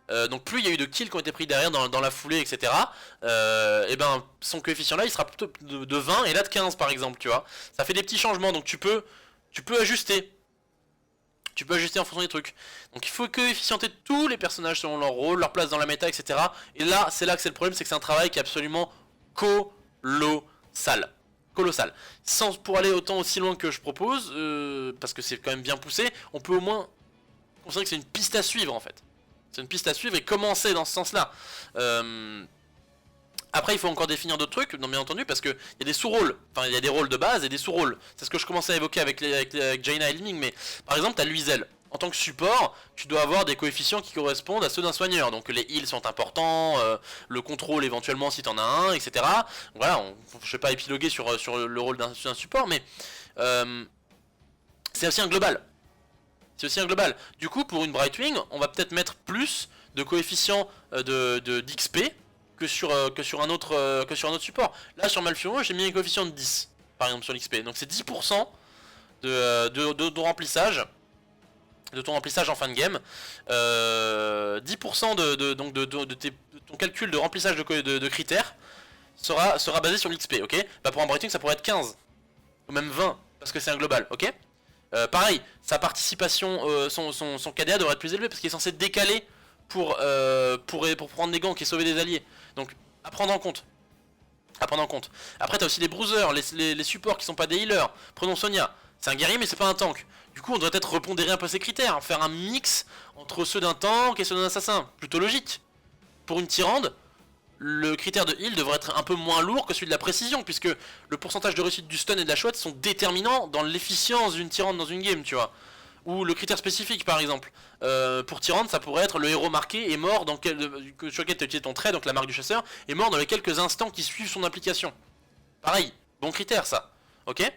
donc plus il y a eu de kills qui ont été pris derrière dans la foulée, etc. Et ben son coefficient là, il sera plutôt de 20 et là de 15 par exemple, tu vois. Ça fait des petits changements, donc tu peux ajuster. Tu peux ajuster en fonction des trucs. Donc il faut coefficienter tous les personnages selon leur rôle, leur place dans la méta, etc. Et là, c'est là que c'est le problème, c'est que c'est un travail qui est absolument colossal. Pour aller aussi loin que je propose, parce que c'est quand même bien poussé, on peut au moins considérer que c'est une piste à suivre en fait. C'est une piste à suivre et commencer dans ce sens-là. Après, il faut encore définir d'autres trucs, non bien entendu, parce qu'il y a des sous-rôles. Enfin, il y a des rôles de base et des sous-rôles. C'est ce que je commençais à évoquer avec Jaina et Liming, mais par exemple, tu as Luizel. En tant que support, tu dois avoir des coefficients qui correspondent à ceux d'un soigneur. Donc les heals sont importants, le contrôle éventuellement si t'en as un, etc. Voilà, je vais pas épiloguer sur le rôle d'un support, mais c'est aussi un global. C'est aussi un global. Du coup, pour une Brightwing, on va peut-être mettre plus de coefficients d'XP que sur un autre support. Là, sur Malfurion, j'ai mis un coefficient de 10, par exemple, sur l'XP. Donc c'est 10% de remplissage. De ton remplissage en fin de game, 10% de ton calcul de remplissage de critères sera basé sur l'XP, ok? Bah pour un Brightwing ça pourrait être 15, ou même 20, parce que c'est un global, ok? Pareil, sa participation, son KDA devrait être plus élevé, parce qu'il est censé décaler pour prendre des ganks et sauver des alliés. Donc, à prendre en compte. Après t'as aussi les bruisers, les supports qui sont pas des healers. Prenons Sonia, c'est un guerrier mais c'est pas un tank. Du coup on doit peut-être repondérer un peu ses critères, faire un mix entre ceux d'un tank et ceux d'un assassin, plutôt logique. Pour une Tyrande, le critère de heal devrait être un peu moins lourd que celui de la précision, puisque le pourcentage de réussite du stun et de la chouette sont déterminants dans l'efficience d'une Tyrande dans une game, tu vois. Ou le critère spécifique par exemple. Pour Tyrande ça pourrait être le héros sur lequel tu as utilisé ton trait, donc la marque du chasseur, est mort dans les quelques instants qui suivent son application. Pareil, bon critère ça, ok?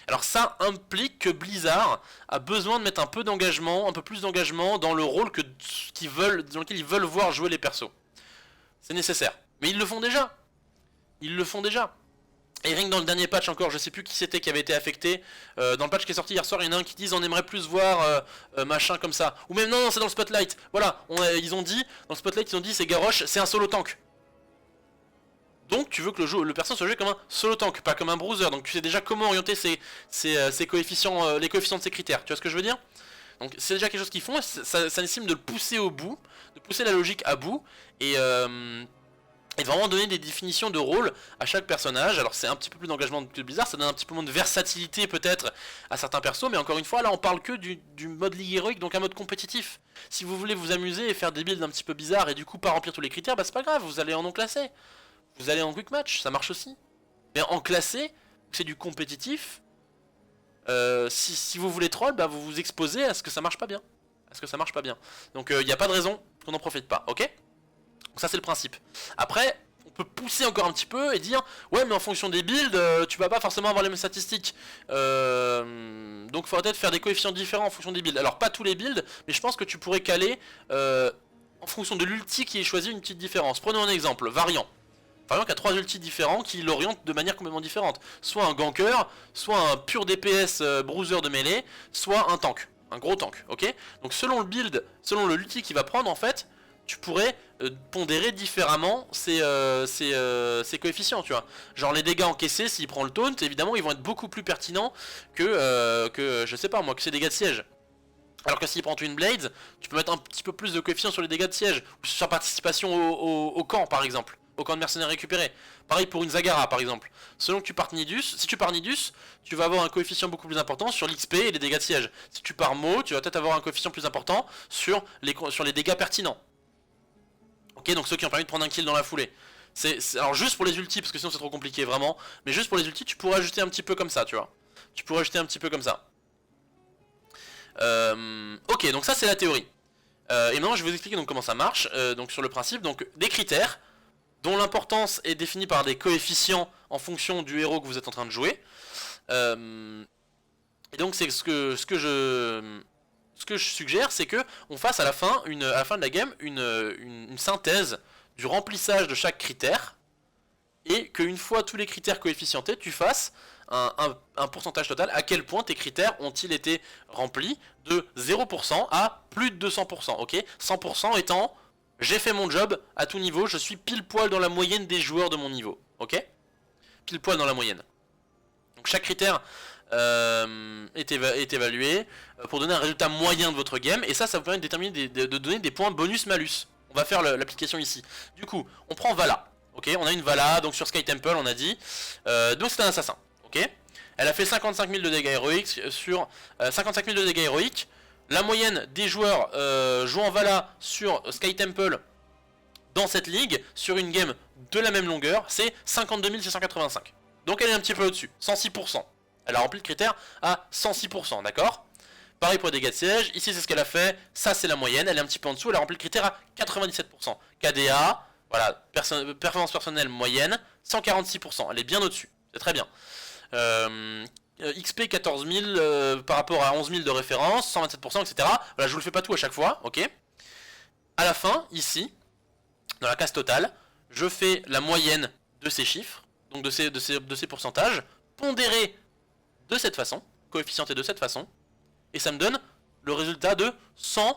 Alors ça implique que Blizzard a besoin de mettre un peu d'engagement, un peu plus d'engagement dans le rôle dans lequel ils veulent voir jouer les persos. C'est nécessaire. Mais ils le font déjà. Ils le font déjà. Et rien que dans le dernier patch encore, je sais plus qui c'était qui avait été affecté. Dans le patch qui est sorti hier soir, il y en a un qui dit on aimerait plus voir machin comme ça. Ou même non, c'est dans le spotlight. Voilà, ils ont dit, dans le spotlight ils ont dit c'est Garrosh, c'est un solo tank. Donc tu veux que le perso soit joué comme un solo tank, pas comme un bruiser. Donc tu sais déjà comment orienter ses coefficients, les coefficients de ses critères. Tu vois ce que je veux dire? Donc c'est déjà quelque chose qu'ils font, et ça nécessite de le pousser au bout, de pousser la logique à bout, et de vraiment donner des définitions de rôle à chaque personnage. Alors c'est un petit peu plus d'engagement que Blizzard, ça donne un petit peu moins de versatilité peut-être à certains persos, mais encore une fois là on parle que du mode Ligue héroïque, donc un mode compétitif. Si vous voulez vous amuser et faire des builds un petit peu bizarres et du coup pas remplir tous les critères, bah c'est pas grave, vous allez en non classé. Vous allez en quick match, ça marche aussi. Mais en classé, c'est du compétitif. Si vous voulez troll, bah vous vous exposez à ce que ça marche pas bien. Donc il n'y a pas de raison qu'on n'en profite pas, ok? Donc ça c'est le principe. Après, on peut pousser encore un petit peu et dire ouais mais en fonction des builds, tu vas pas forcément avoir les mêmes statistiques. Donc il faudrait peut-être faire des coefficients différents en fonction des builds. Alors pas tous les builds, mais je pense que tu pourrais caler en fonction de l'ulti qui est choisi une petite différence. Prenons un exemple, Variant. Variant qui a 3 ultis différents qui l'orientent de manière complètement différente. Soit un ganker, soit un pur DPS bruiser de mêlée, soit un tank, un gros tank, ok? Donc selon le build, selon l'ulti qu'il va prendre en fait, tu pourrais pondérer différemment ces coefficients, tu vois. Genre les dégâts encaissés, s'il prend le taunt, évidemment ils vont être beaucoup plus pertinents que je sais pas moi, que ces dégâts de siège. Alors que s'il prend Twin Blades, tu peux mettre un petit peu plus de coefficients sur les dégâts de siège, ou sur sa participation au camp par exemple, au camp de mercenaires récupérés. Pareil pour une Zagara par exemple. Selon que tu partes Nidus, si tu pars Nidus, tu vas avoir un coefficient beaucoup plus important sur l'XP et les dégâts de siège. Si tu pars Mo, tu vas peut-être avoir un coefficient plus important sur les dégâts pertinents. Ok, donc ceux qui ont permis de prendre un kill dans la foulée. Alors juste pour les ultis, parce que sinon c'est trop compliqué vraiment, mais juste pour les ultis, tu pourrais ajuster un petit peu comme ça, tu vois. Tu pourrais ajuster un petit peu comme ça. Ok, donc ça c'est la théorie. Et maintenant je vais vous expliquer donc comment ça marche. Donc sur le principe, donc des critères dont l'importance est définie par des coefficients en fonction du héros que vous êtes en train de jouer. Et donc c'est ce que je suggère, c'est que on fasse à la fin de la game une synthèse du remplissage de chaque critère, et qu'une fois tous les critères coefficientés, tu fasses un pourcentage total, à quel point tes critères ont-ils été remplis, de 0% à plus de 200%, ok? 100% étant, j'ai fait mon job à tout niveau, je suis pile poil dans la moyenne des joueurs de mon niveau, ok? Pile poil dans la moyenne. Donc chaque critère est évalué pour donner un résultat moyen de votre game, et ça vous permet de déterminer de donner des points bonus-malus. On va faire l'application ici. Du coup, on prend Vala. Ok, on a une Vala, donc sur Sky Temple on a dit. Donc c'est un assassin. Ok, elle a fait 55 000 de dégâts héroïques sur 55 000 de dégâts héroïques. La moyenne des joueurs jouant Vala sur Sky Temple dans cette ligue, sur une game de la même longueur, c'est 52 685. Donc elle est un petit peu au-dessus, 106%. Elle a rempli le critère à 106%, d'accord? Pareil pour les dégâts de siège, ici c'est ce qu'elle a fait, ça c'est la moyenne, elle est un petit peu en dessous, elle a rempli le critère à 97%. KDA, voilà, performance personnelle moyenne, 146%, elle est bien au-dessus, c'est très bien. XP 14 000 par rapport à 11 000 de référence, 127%, etc. Voilà, je vous le fais pas tout à chaque fois, ok? À la fin, ici, dans la case totale, je fais la moyenne de ces chiffres, donc de ces pourcentages, pondérés de cette façon, coefficienté de cette façon, et ça me donne le résultat de 111%,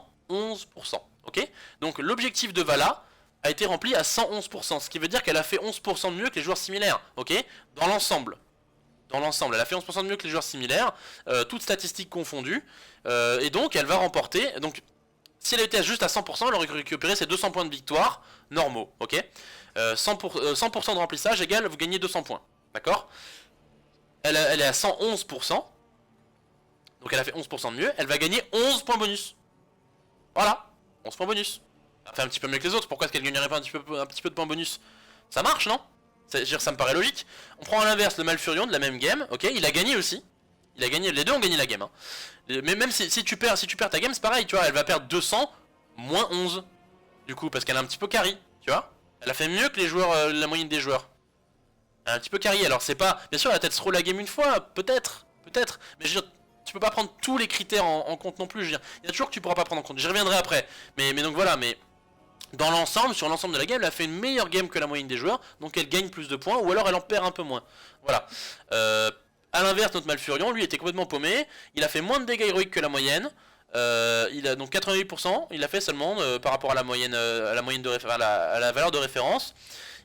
ok? Donc l'objectif de Vala a été rempli à 111%, ce qui veut dire qu'elle a fait 11% de mieux que les joueurs similaires, ok? Dans l'ensemble. Dans l'ensemble, elle a fait 11% de mieux que les joueurs similaires, toutes statistiques confondues, et donc elle va remporter, donc si elle était juste à 100%, elle aurait récupéré ses 200 points de victoire normaux, ok? 100% de remplissage égale, vous gagnez 200 points, d'accord? Elle est à 111%, donc elle a fait 11% de mieux, elle va gagner 11 points bonus. Voilà, 11 points bonus. Elle fait un petit peu mieux que les autres, pourquoi est-ce qu'elle gagnerait pas un petit peu de points bonus? Ça marche, non? Ça me paraît logique. On prend à l'inverse le Malfurion de la même game, ok? Il a gagné aussi. Il a gagné, les deux ont gagné la game. Hein. Mais même si tu perds ta game, c'est pareil, tu vois, elle va perdre 200 moins 11. Du coup, parce qu'elle a un petit peu carry, tu vois? Elle a fait mieux que les joueurs, la moyenne des joueurs. Elle a un petit peu carry, alors c'est pas... Bien sûr, elle a peut-être throw la game une fois, peut-être. peut-être, mais je veux dire, tu peux pas prendre tous les critères en compte non plus, je veux dire, il y a toujours que tu pourras pas prendre en compte, j'y reviendrai après, mais donc voilà, mais dans l'ensemble, sur l'ensemble de la game, elle a fait une meilleure game que la moyenne des joueurs, donc elle gagne plus de points, ou alors elle en perd un peu moins, voilà. A l'inverse, notre Malfurion, lui, était complètement paumé, il a fait moins de dégâts héroïques que la moyenne, il a donc 88%, il a fait seulement par rapport à la moyenne, à la valeur de référence.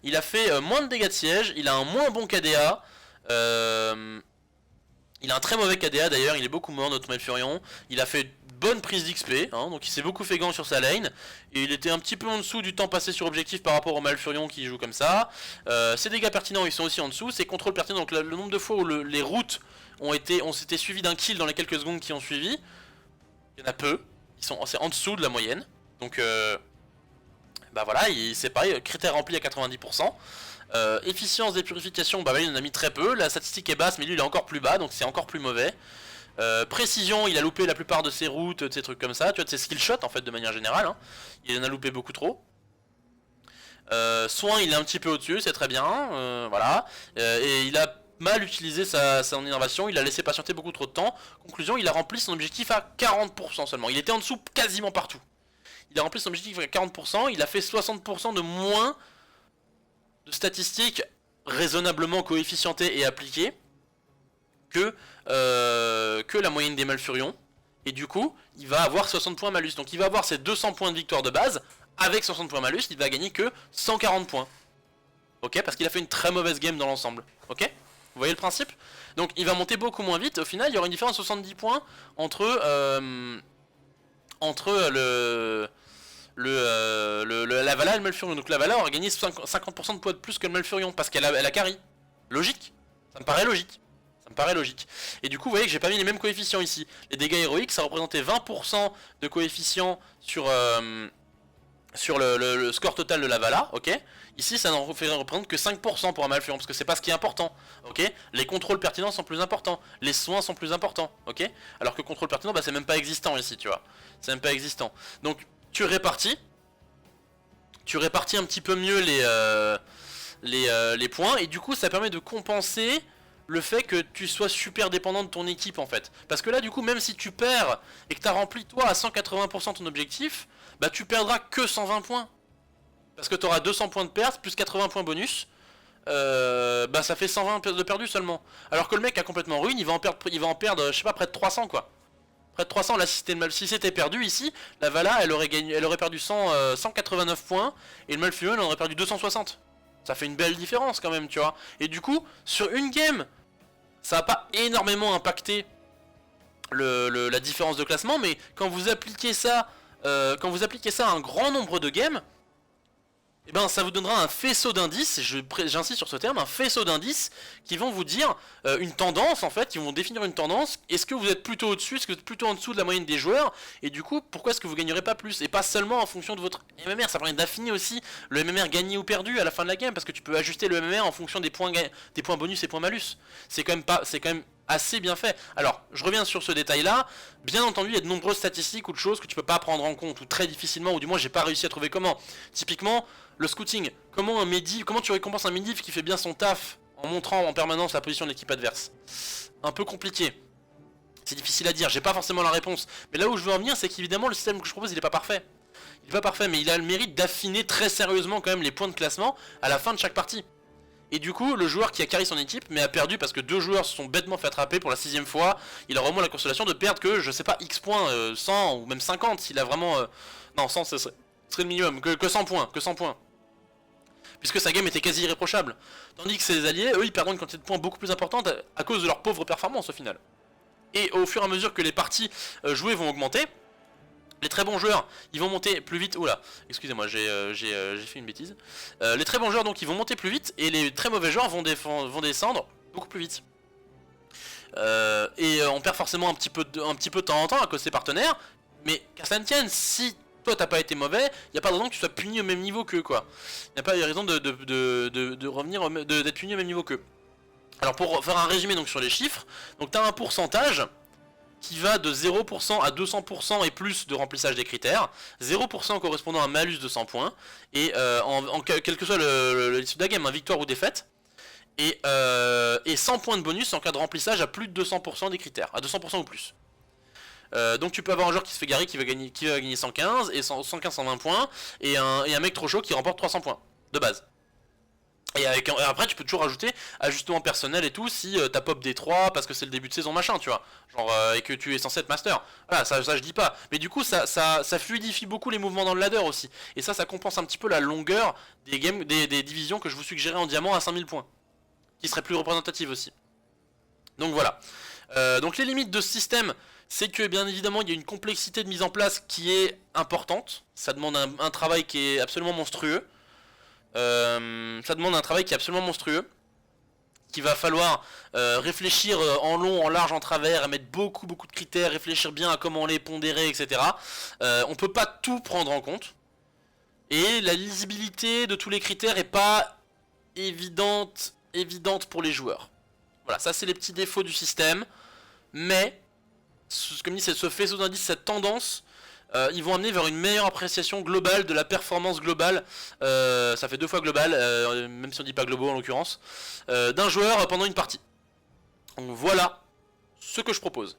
Il a fait moins de dégâts de siège, il a un moins bon KDA, il a un très mauvais KDA d'ailleurs, il est beaucoup mort notre Malfurion. Il a fait une bonne prise d'XP, hein, donc il s'est beaucoup fait gant sur sa lane. Et il était un petit peu en dessous du temps passé sur objectif par rapport au Malfurion qui joue comme ça. Ses dégâts pertinents ils sont aussi en dessous, ses contrôles pertinents, donc le nombre de fois où les routes on s'était suivi d'un kill dans les quelques secondes qui ont suivi, il y en a peu, c'est en dessous de la moyenne. Donc bah voilà, c'est pareil, critère rempli à 90%. Efficience des purifications, bah il en a mis très peu, la statistique est basse mais lui il est encore plus bas donc c'est encore plus mauvais. Précision, il a loupé la plupart de ses routes, de ces trucs comme ça, tu vois, de ses skill shots en fait de manière générale, hein. Il en a loupé beaucoup trop. Soin il est un petit peu au-dessus, c'est très bien, voilà. Et il a mal utilisé son innovation, il a laissé patienter beaucoup trop de temps. Conclusion, il a rempli son objectif à 40% seulement, il était en dessous quasiment partout. Il a rempli son objectif à 40%, il a fait 60% de moins de statistiques raisonnablement coefficientées et appliquées que la moyenne des Malfurions. Et du coup, il va avoir 60 points malus. Donc il va avoir ses 200 points de victoire de base. Avec 60 points malus, il va gagner que 140 points. Ok, parce qu'il a fait une très mauvaise game dans l'ensemble. Ok, vous voyez le principe? Donc il va monter beaucoup moins vite. Au final, il y aura une différence de 70 points entre la Vala et le Malfurion. Donc la Vala aura gagné 50% de poids de plus que le Malfurion parce qu'elle a carry. Logique. Ça me paraît logique. Ça me paraît logique. Et du coup, vous voyez que j'ai pas mis les mêmes coefficients ici. Les dégâts héroïques, ça représentait 20% de coefficient sur le score total de la Vala, ok. Ici, ça n'en représente que 5% pour un Malfurion, parce que c'est pas ce qui est important, ok. Les contrôles pertinents sont plus importants, les soins sont plus importants, ok. Alors que contrôle pertinent, bah c'est même pas existant ici, tu vois. C'est même pas existant. Donc, tu répartis un petit peu mieux les points, et du coup, ça permet de compenser le fait que tu sois super dépendant de ton équipe en fait. Parce que là du coup même si tu perds et que tu as rempli toi à 180% ton objectif, bah tu perdras que 120 points. Parce que tu auras 200 points de perte plus 80 points bonus. Bah ça fait 120 de perdu seulement. Alors que le mec a complètement ruine, il va en perdre je sais pas près de 300 quoi. Près de 300 là si c'était perdu ici, la Vala elle aurait perdu 189 points et le Malfurion elle aurait perdu 260. Ça fait une belle différence quand même tu vois. Et du coup sur une game ça n'a pas énormément impacté la différence de classement, mais quand vous appliquez ça à un grand nombre de games, et ben ça vous donnera un faisceau d'indices, j'insiste sur ce terme, un faisceau d'indices qui vont vous dire une tendance en fait, qui vont définir une tendance. Est-ce que vous êtes plutôt au-dessus, est-ce que vous êtes plutôt en dessous de la moyenne des joueurs, et du coup pourquoi est-ce que vous gagnerez pas plus, et pas seulement en fonction de votre MMR. Ça permet d'affiner aussi le MMR gagné ou perdu à la fin de la game, parce que tu peux ajuster le MMR en fonction des points bonus et points malus. C'est quand même assez bien fait. Alors, je reviens sur ce détail-là. Bien entendu, il y a de nombreuses statistiques ou de choses que tu peux pas prendre en compte, ou très difficilement, ou du moins j'ai pas réussi à trouver comment. Typiquement, le scouting. Comment tu récompenses un midif qui fait bien son taf en montrant en permanence la position de l'équipe adverse? Un peu compliqué. C'est difficile à dire, j'ai pas forcément la réponse. Mais là où je veux en venir, c'est qu'évidemment le système que je propose il est pas parfait. Il est pas parfait, mais il a le mérite d'affiner très sérieusement quand même les points de classement à la fin de chaque partie. Et du coup, le joueur qui a carry son équipe, mais a perdu parce que deux joueurs se sont bêtement fait attraper pour la 6ème fois, il a vraiment la consolation de perdre que, je sais pas, X points, 100 ou même 50, s'il a vraiment... non, 100 ce serait le minimum, que 100 points, puisque sa game était quasi irréprochable. Tandis que ses alliés, eux, ils perdront une quantité de points beaucoup plus importante à cause de leur pauvre performance au final. Et au fur et à mesure que les parties jouées vont augmenter, les très bons joueurs, ils vont monter plus vite. Oula, excusez-moi, j'ai fait une bêtise. Les très bons joueurs, donc, ils vont monter plus vite, et les très mauvais joueurs vont descendre beaucoup plus vite. Et on perd forcément un petit peu de temps en temps à cause de ses partenaires, mais qu'à cela ne tienne, si toi t'as pas été mauvais, y a pas de raison que tu sois puni au même niveau qu'eux quoi. Y a pas de raison de revenir, d'être puni au même niveau qu'eux. Alors pour faire un résumé donc sur les chiffres, donc t'as un pourcentage qui va de 0% à 200% et plus de remplissage des critères, 0% correspondant à un malus de 100 points, et quel que soit l'issue de la game, victoire ou défaite, et 100 points de bonus en cas de remplissage à plus de 200% des critères, à 200% ou plus. Donc tu peux avoir un joueur qui se fait garer qui va gagner 115 et 115 120 points et un mec trop chaud qui remporte 300 points de base. Et après tu peux toujours rajouter ajustement personnel et tout si t'as pop des 3 parce que c'est le début de saison machin tu vois. Genre et que tu es censé être master. Voilà ça je dis pas. Mais du coup ça fluidifie beaucoup les mouvements dans le ladder aussi. Et ça compense un petit peu la longueur des divisions que je vous suggérais en diamant à 5000 points. Qui serait plus représentative aussi. Donc voilà. Donc les limites de ce système, c'est que bien évidemment il y a une complexité de mise en place qui est importante. Ça demande un travail qui est absolument monstrueux. Qu'il va falloir réfléchir en long, en large, en travers, et mettre beaucoup de critères, réfléchir bien à comment les pondérer, etc. On peut pas tout prendre en compte. Et la lisibilité de tous les critères est pas évidente pour les joueurs. Voilà, ça c'est les petits défauts du système. Mais, comme dit, c'est ce faisceau d'indices, cette tendance, ils vont amener vers une meilleure appréciation globale de la performance globale, ça fait 2 fois global, même si on dit pas global en l'occurrence, d'un joueur pendant une partie. Donc voilà ce que je propose.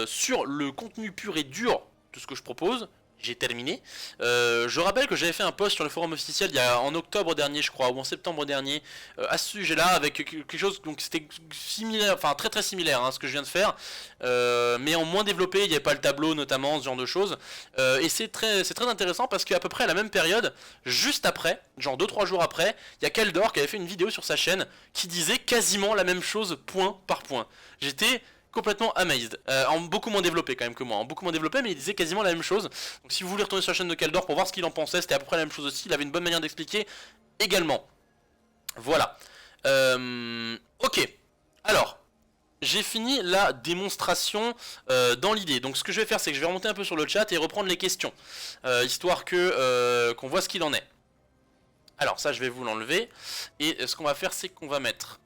Sur le contenu pur et dur de ce que je propose, j'ai terminé. Je rappelle que j'avais fait un post sur le forum officiel en octobre dernier je crois, ou en septembre dernier, à ce sujet là, avec quelque chose, donc c'était similaire, enfin très similaire à ce que je viens de faire, mais en moins développé, il n'y avait pas le tableau notamment, ce genre de choses, et c'est très intéressant parce qu'à peu près à la même période, juste après, genre 2-3 jours après, il y a Keldor qui avait fait une vidéo sur sa chaîne qui disait quasiment la même chose point par point. J'étais complètement amazed, en beaucoup moins développé quand même que moi, en beaucoup moins développé, mais il disait quasiment la même chose. Donc si vous voulez retourner sur la chaîne de Keldor pour voir ce qu'il en pensait, c'était à peu près la même chose aussi, il avait une bonne manière d'expliquer également. Voilà. Ok, alors j'ai fini la démonstration dans l'idée. Donc ce que je vais faire, c'est que je vais remonter un peu sur le chat et reprendre les questions, histoire que qu'on voit ce qu'il en est. Alors ça je vais vous l'enlever, et ce qu'on va faire, c'est qu'on va mettre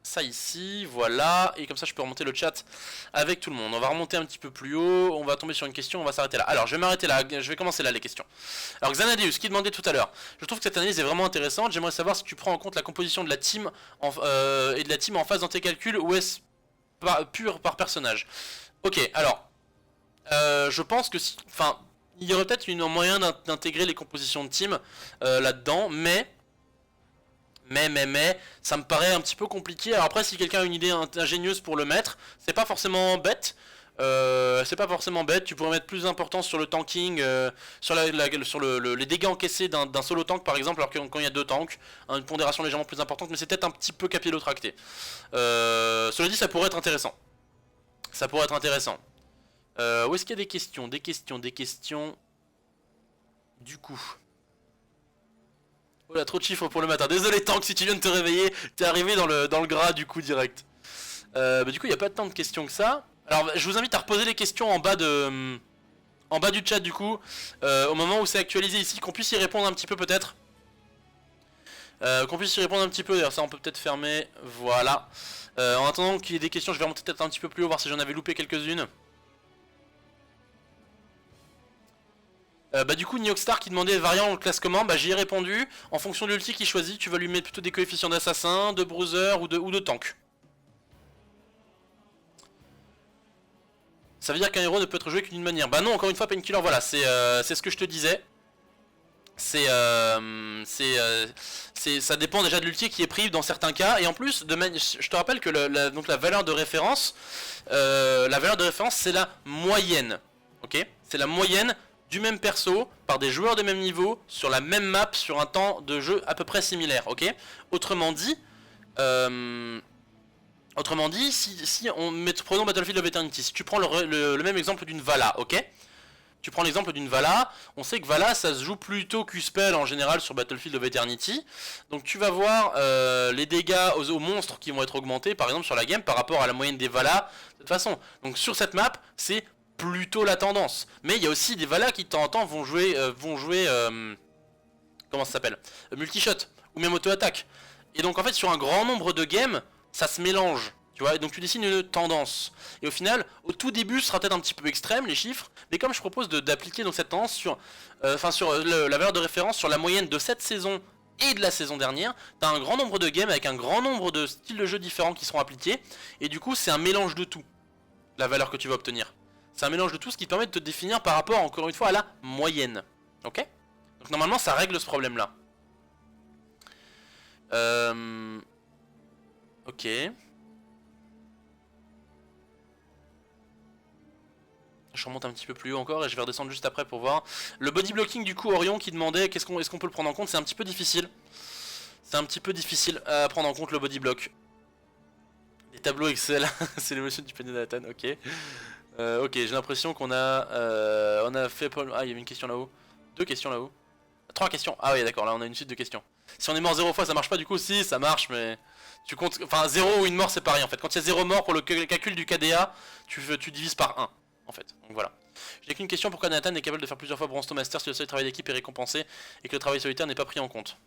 ça ici, voilà, et comme ça je peux remonter le chat avec tout le monde. On va remonter un petit peu plus haut, on va tomber sur une question, on va s'arrêter là. Alors je vais m'arrêter là, je vais commencer là les questions. Alors Xanadeus qui demandait tout à l'heure, je trouve que cette analyse est vraiment intéressante, j'aimerais savoir si tu prends en compte la composition de la team et de la team en phase dans tes calculs, ou est-ce pur par personnage. Ok, alors je pense que si, enfin, il y aurait peut-être un moyen d'intégrer les compositions de team là-dedans, mais ça me paraît un petit peu compliqué. Alors après, si quelqu'un a une idée ingénieuse pour le mettre, c'est pas forcément bête. Tu pourrais mettre plus d'importance sur le tanking, sur les dégâts encaissés d'un solo tank par exemple, alors que quand il y a 2 tanks, hein, une pondération légèrement plus importante, mais c'est peut-être un petit peu capillotracté. Cela dit, ça pourrait être intéressant. Ça pourrait être intéressant. Où est-ce qu'il y a des questions? Des questions. Du coup. Voilà, trop de chiffres pour le matin. Désolé Tank, si tu viens de te réveiller, t'es arrivé dans le gras du coup direct. Du coup, il n'y a pas tant de questions que ça. Alors, je vous invite à reposer les questions en bas du chat du coup, au moment où c'est actualisé ici, qu'on puisse y répondre un petit peu peut-être. D'ailleurs ça on peut peut-être fermer, voilà. En attendant qu'il y ait des questions, je vais remonter peut-être un petit peu plus haut, voir si j'en avais loupé quelques-unes. Du coup Nioxstar qui demandait variant on le classe comment, j'y ai répondu. En fonction de l'ulti qu'il choisit, tu vas lui mettre plutôt des coefficients d'assassin, de bruiser ou de tank. Ça veut dire qu'un héros ne peut être joué qu'une manière. Bah non, encore une fois Painkiller, voilà, c'est ce que je te disais. Ça dépend déjà de l'ulti qui est pris dans certains cas, et en plus je te rappelle que donc la valeur de référence c'est la moyenne, ok, c'est la moyenne du même perso par des joueurs de même niveau sur la même map sur un temps de jeu à peu près similaire, ok. Autrement dit, si prenons Battlefield of Eternity, si tu prends le même exemple d'une Vala, ok. Tu prends l'exemple d'une Vala, on sait que Vala ça se joue plutôt Q-Spell en général sur Battlefield of Eternity. Donc tu vas voir les dégâts aux monstres qui vont être augmentés par exemple sur la game par rapport à la moyenne des Vala de toute façon. Donc sur cette map c'est plutôt la tendance. Mais il y a aussi des Vala qui de temps en temps vont jouer comment ça s'appelle, multi-shot ou même auto-attaque. Et donc en fait sur un grand nombre de games ça se mélange. Tu vois, et donc tu dessines une tendance. Et au final, au tout début, ce sera peut-être un petit peu extrême les chiffres, mais comme je propose d'appliquer donc cette tendance sur, la valeur de référence sur la moyenne de cette saison et de la saison dernière, tu as un grand nombre de games avec un grand nombre de styles de jeu différents qui seront appliqués, et du coup c'est un mélange de tout, la valeur que tu vas obtenir. C'est un mélange de tout, ce qui te permet de te définir par rapport, encore une fois, à la moyenne. Ok? Donc normalement ça règle ce problème là. Ok. Je remonte un petit peu plus haut encore et je vais redescendre juste après pour voir. Le body blocking du coup, Orion qui demandait est-ce qu'on peut le prendre en compte, c'est un petit peu difficile. C'est un petit peu difficile à prendre en compte le body block. Les tableaux Excel, c'est l'émotion du panier de Nathan, ok. Ok, j'ai l'impression qu'on a fait... Ah, il y avait une question là-haut. 2 questions là-haut. 3 questions. Ah oui, d'accord, là on a une suite de questions. Si on est mort 0 fois, ça marche pas du coup. Si, ça marche, mais... Tu comptes... Enfin, 0 ou une mort, c'est pareil en fait. Quand il y a 0 mort pour le calcul du KDA, tu divises par 1. En fait, donc voilà. J'ai qu'une question, pourquoi Nathan est capable de faire plusieurs fois Bronze Master si le seul travail d'équipe est récompensé et que le travail solitaire n'est pas pris en compte?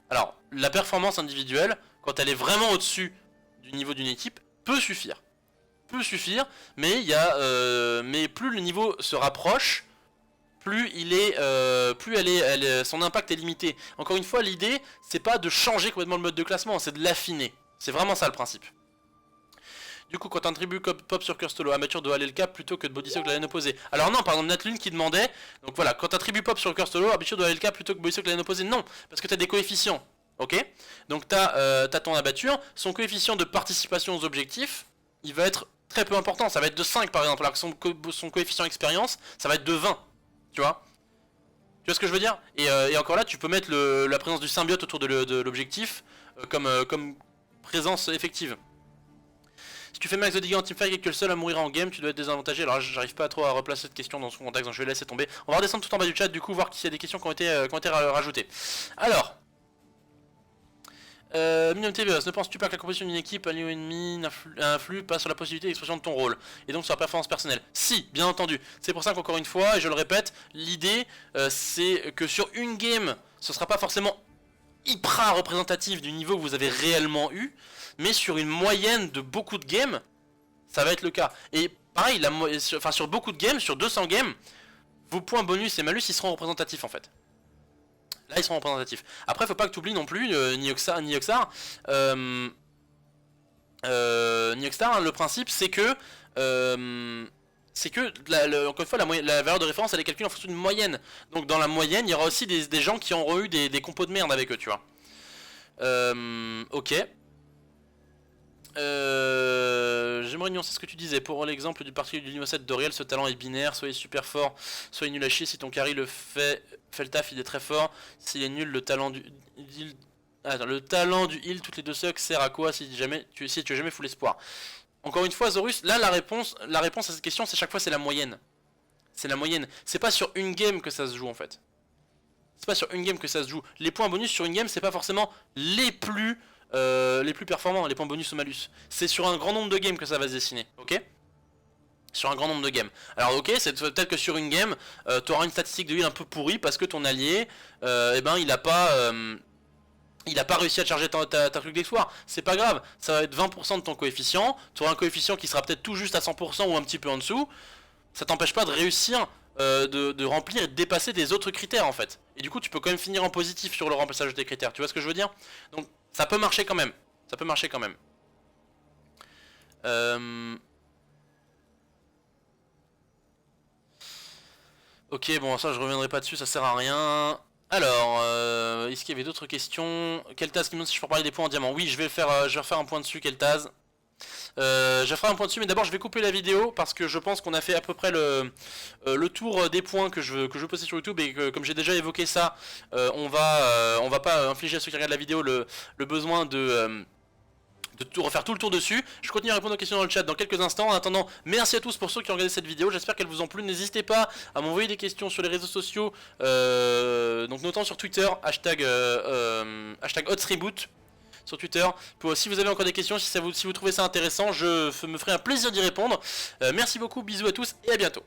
Alors, la performance individuelle, quand elle est vraiment au-dessus du niveau d'une équipe, peut suffire. Peut suffire, mais mais plus le niveau se rapproche, plus son impact est limité. Encore une fois, l'idée, c'est pas de changer complètement le mode de classement, c'est de l'affiner. C'est vraiment ça le principe. Du coup, quand un tribut pop sur Curse Solo, Amateur doit aller le cap plutôt que de bodysock la laine opposée. Alors non, par exemple, Natlune qui demandait, donc voilà, quand un tribut pop sur Curse Solo, Amateur doit aller le cap plutôt que bodysock la laine opposée. Non, parce que t'as des coefficients, ok? Donc t'as ton abatture, son coefficient de participation aux objectifs, il va être très peu important, ça va être de 5 par exemple, alors que son coefficient expérience, ça va être de 20, tu vois? Tu vois ce que je veux dire? Et encore là, tu peux mettre la présence du symbiote autour de l'objectif comme présence effective. Si tu fais max de dégâts en teamfight et que le seul à mourir en game, tu dois être désavantagé. Alors j'arrive pas trop à replacer cette question dans son contexte, donc je vais laisser tomber. On va redescendre tout en bas du chat, du coup, voir s'il y a des questions qui ont été rajoutées. Alors, Minion TVS, ne penses-tu pas que la composition d'une équipe alliée ou ennemie influe pas sur la possibilité d'expression de ton rôle et donc sur la performance personnelle? Si, bien entendu. C'est pour ça qu'encore une fois, et je le répète, l'idée c'est que sur une game, ce sera pas forcément hyper représentatif du niveau que vous avez réellement eu, mais sur une moyenne de beaucoup de games, ça va être le cas. Et pareil, sur beaucoup de games, sur 200 games, vos points bonus et malus, ils seront représentatifs en fait. Là, ils seront représentatifs. Après, faut pas que tu oublies non plus, ni Oxar, hein, le principe, c'est que... encore une fois, la valeur de référence, elle est calculée en fonction d'une moyenne. Donc dans la moyenne, il y aura aussi des gens qui auront eu des compos de merde avec eux, tu vois. Ok. J'aimerais nuancer ce que tu disais. Pour l'exemple du particulier du niveau 7 d'Oriel, ce talent est binaire, soit il est super fort, soit il est nul à chier. Si ton carry fait le taf, il est très fort. S'il est nul, le talent du heal toutes les 2 stocks sert à quoi si tu as jamais full espoir? Encore une fois, Zorus, là la réponse à cette question, c'est chaque fois c'est la moyenne. C'est la moyenne. C'est pas sur une game que ça se joue en fait. C'est pas sur une game que ça se joue. Les points bonus sur une game, c'est pas forcément les plus performants, les points bonus au malus. C'est sur un grand nombre de games que ça va se dessiner, ok? Sur un grand nombre de games. Alors ok, c'est peut-être que sur une game, tu auras une statistique de heal un peu pourrie parce que ton allié, il a pas réussi à charger ta truc d'exploit. C'est pas grave, ça va être 20% de ton coefficient. Tu auras un coefficient qui sera peut-être tout juste à 100% ou un petit peu en dessous. Ça t'empêche pas de réussir de remplir et de dépasser des autres critères en fait. Et du coup tu peux quand même finir en positif sur le remplissage de tes critères. Tu vois ce que je veux dire? Donc ça peut marcher quand même. Ça peut marcher quand même. Ok, bon ça je reviendrai pas dessus, ça sert à rien. Alors, est-ce qu'il y avait d'autres questions? Keltaz qui me demande si je peux parler des points en diamant. Oui, je vais refaire un point dessus, Keltaz. Je ferai un point dessus, mais d'abord je vais couper la vidéo parce que je pense qu'on a fait à peu près le tour des points que je veux poster sur YouTube, et que comme j'ai déjà évoqué ça, on va pas infliger à ceux qui regardent la vidéo le besoin de refaire tout le tour dessus. Je continue à répondre aux questions dans le chat dans quelques instants. En attendant, merci à tous pour ceux qui ont regardé cette vidéo. J'espère qu'elles vous ont plu. N'hésitez pas à m'envoyer des questions sur les réseaux sociaux, donc notamment sur Twitter, hashtag #HotReboot sur Twitter. Si vous avez encore des questions, si vous trouvez ça intéressant, je me ferai un plaisir d'y répondre. Merci beaucoup, bisous à tous et à bientôt.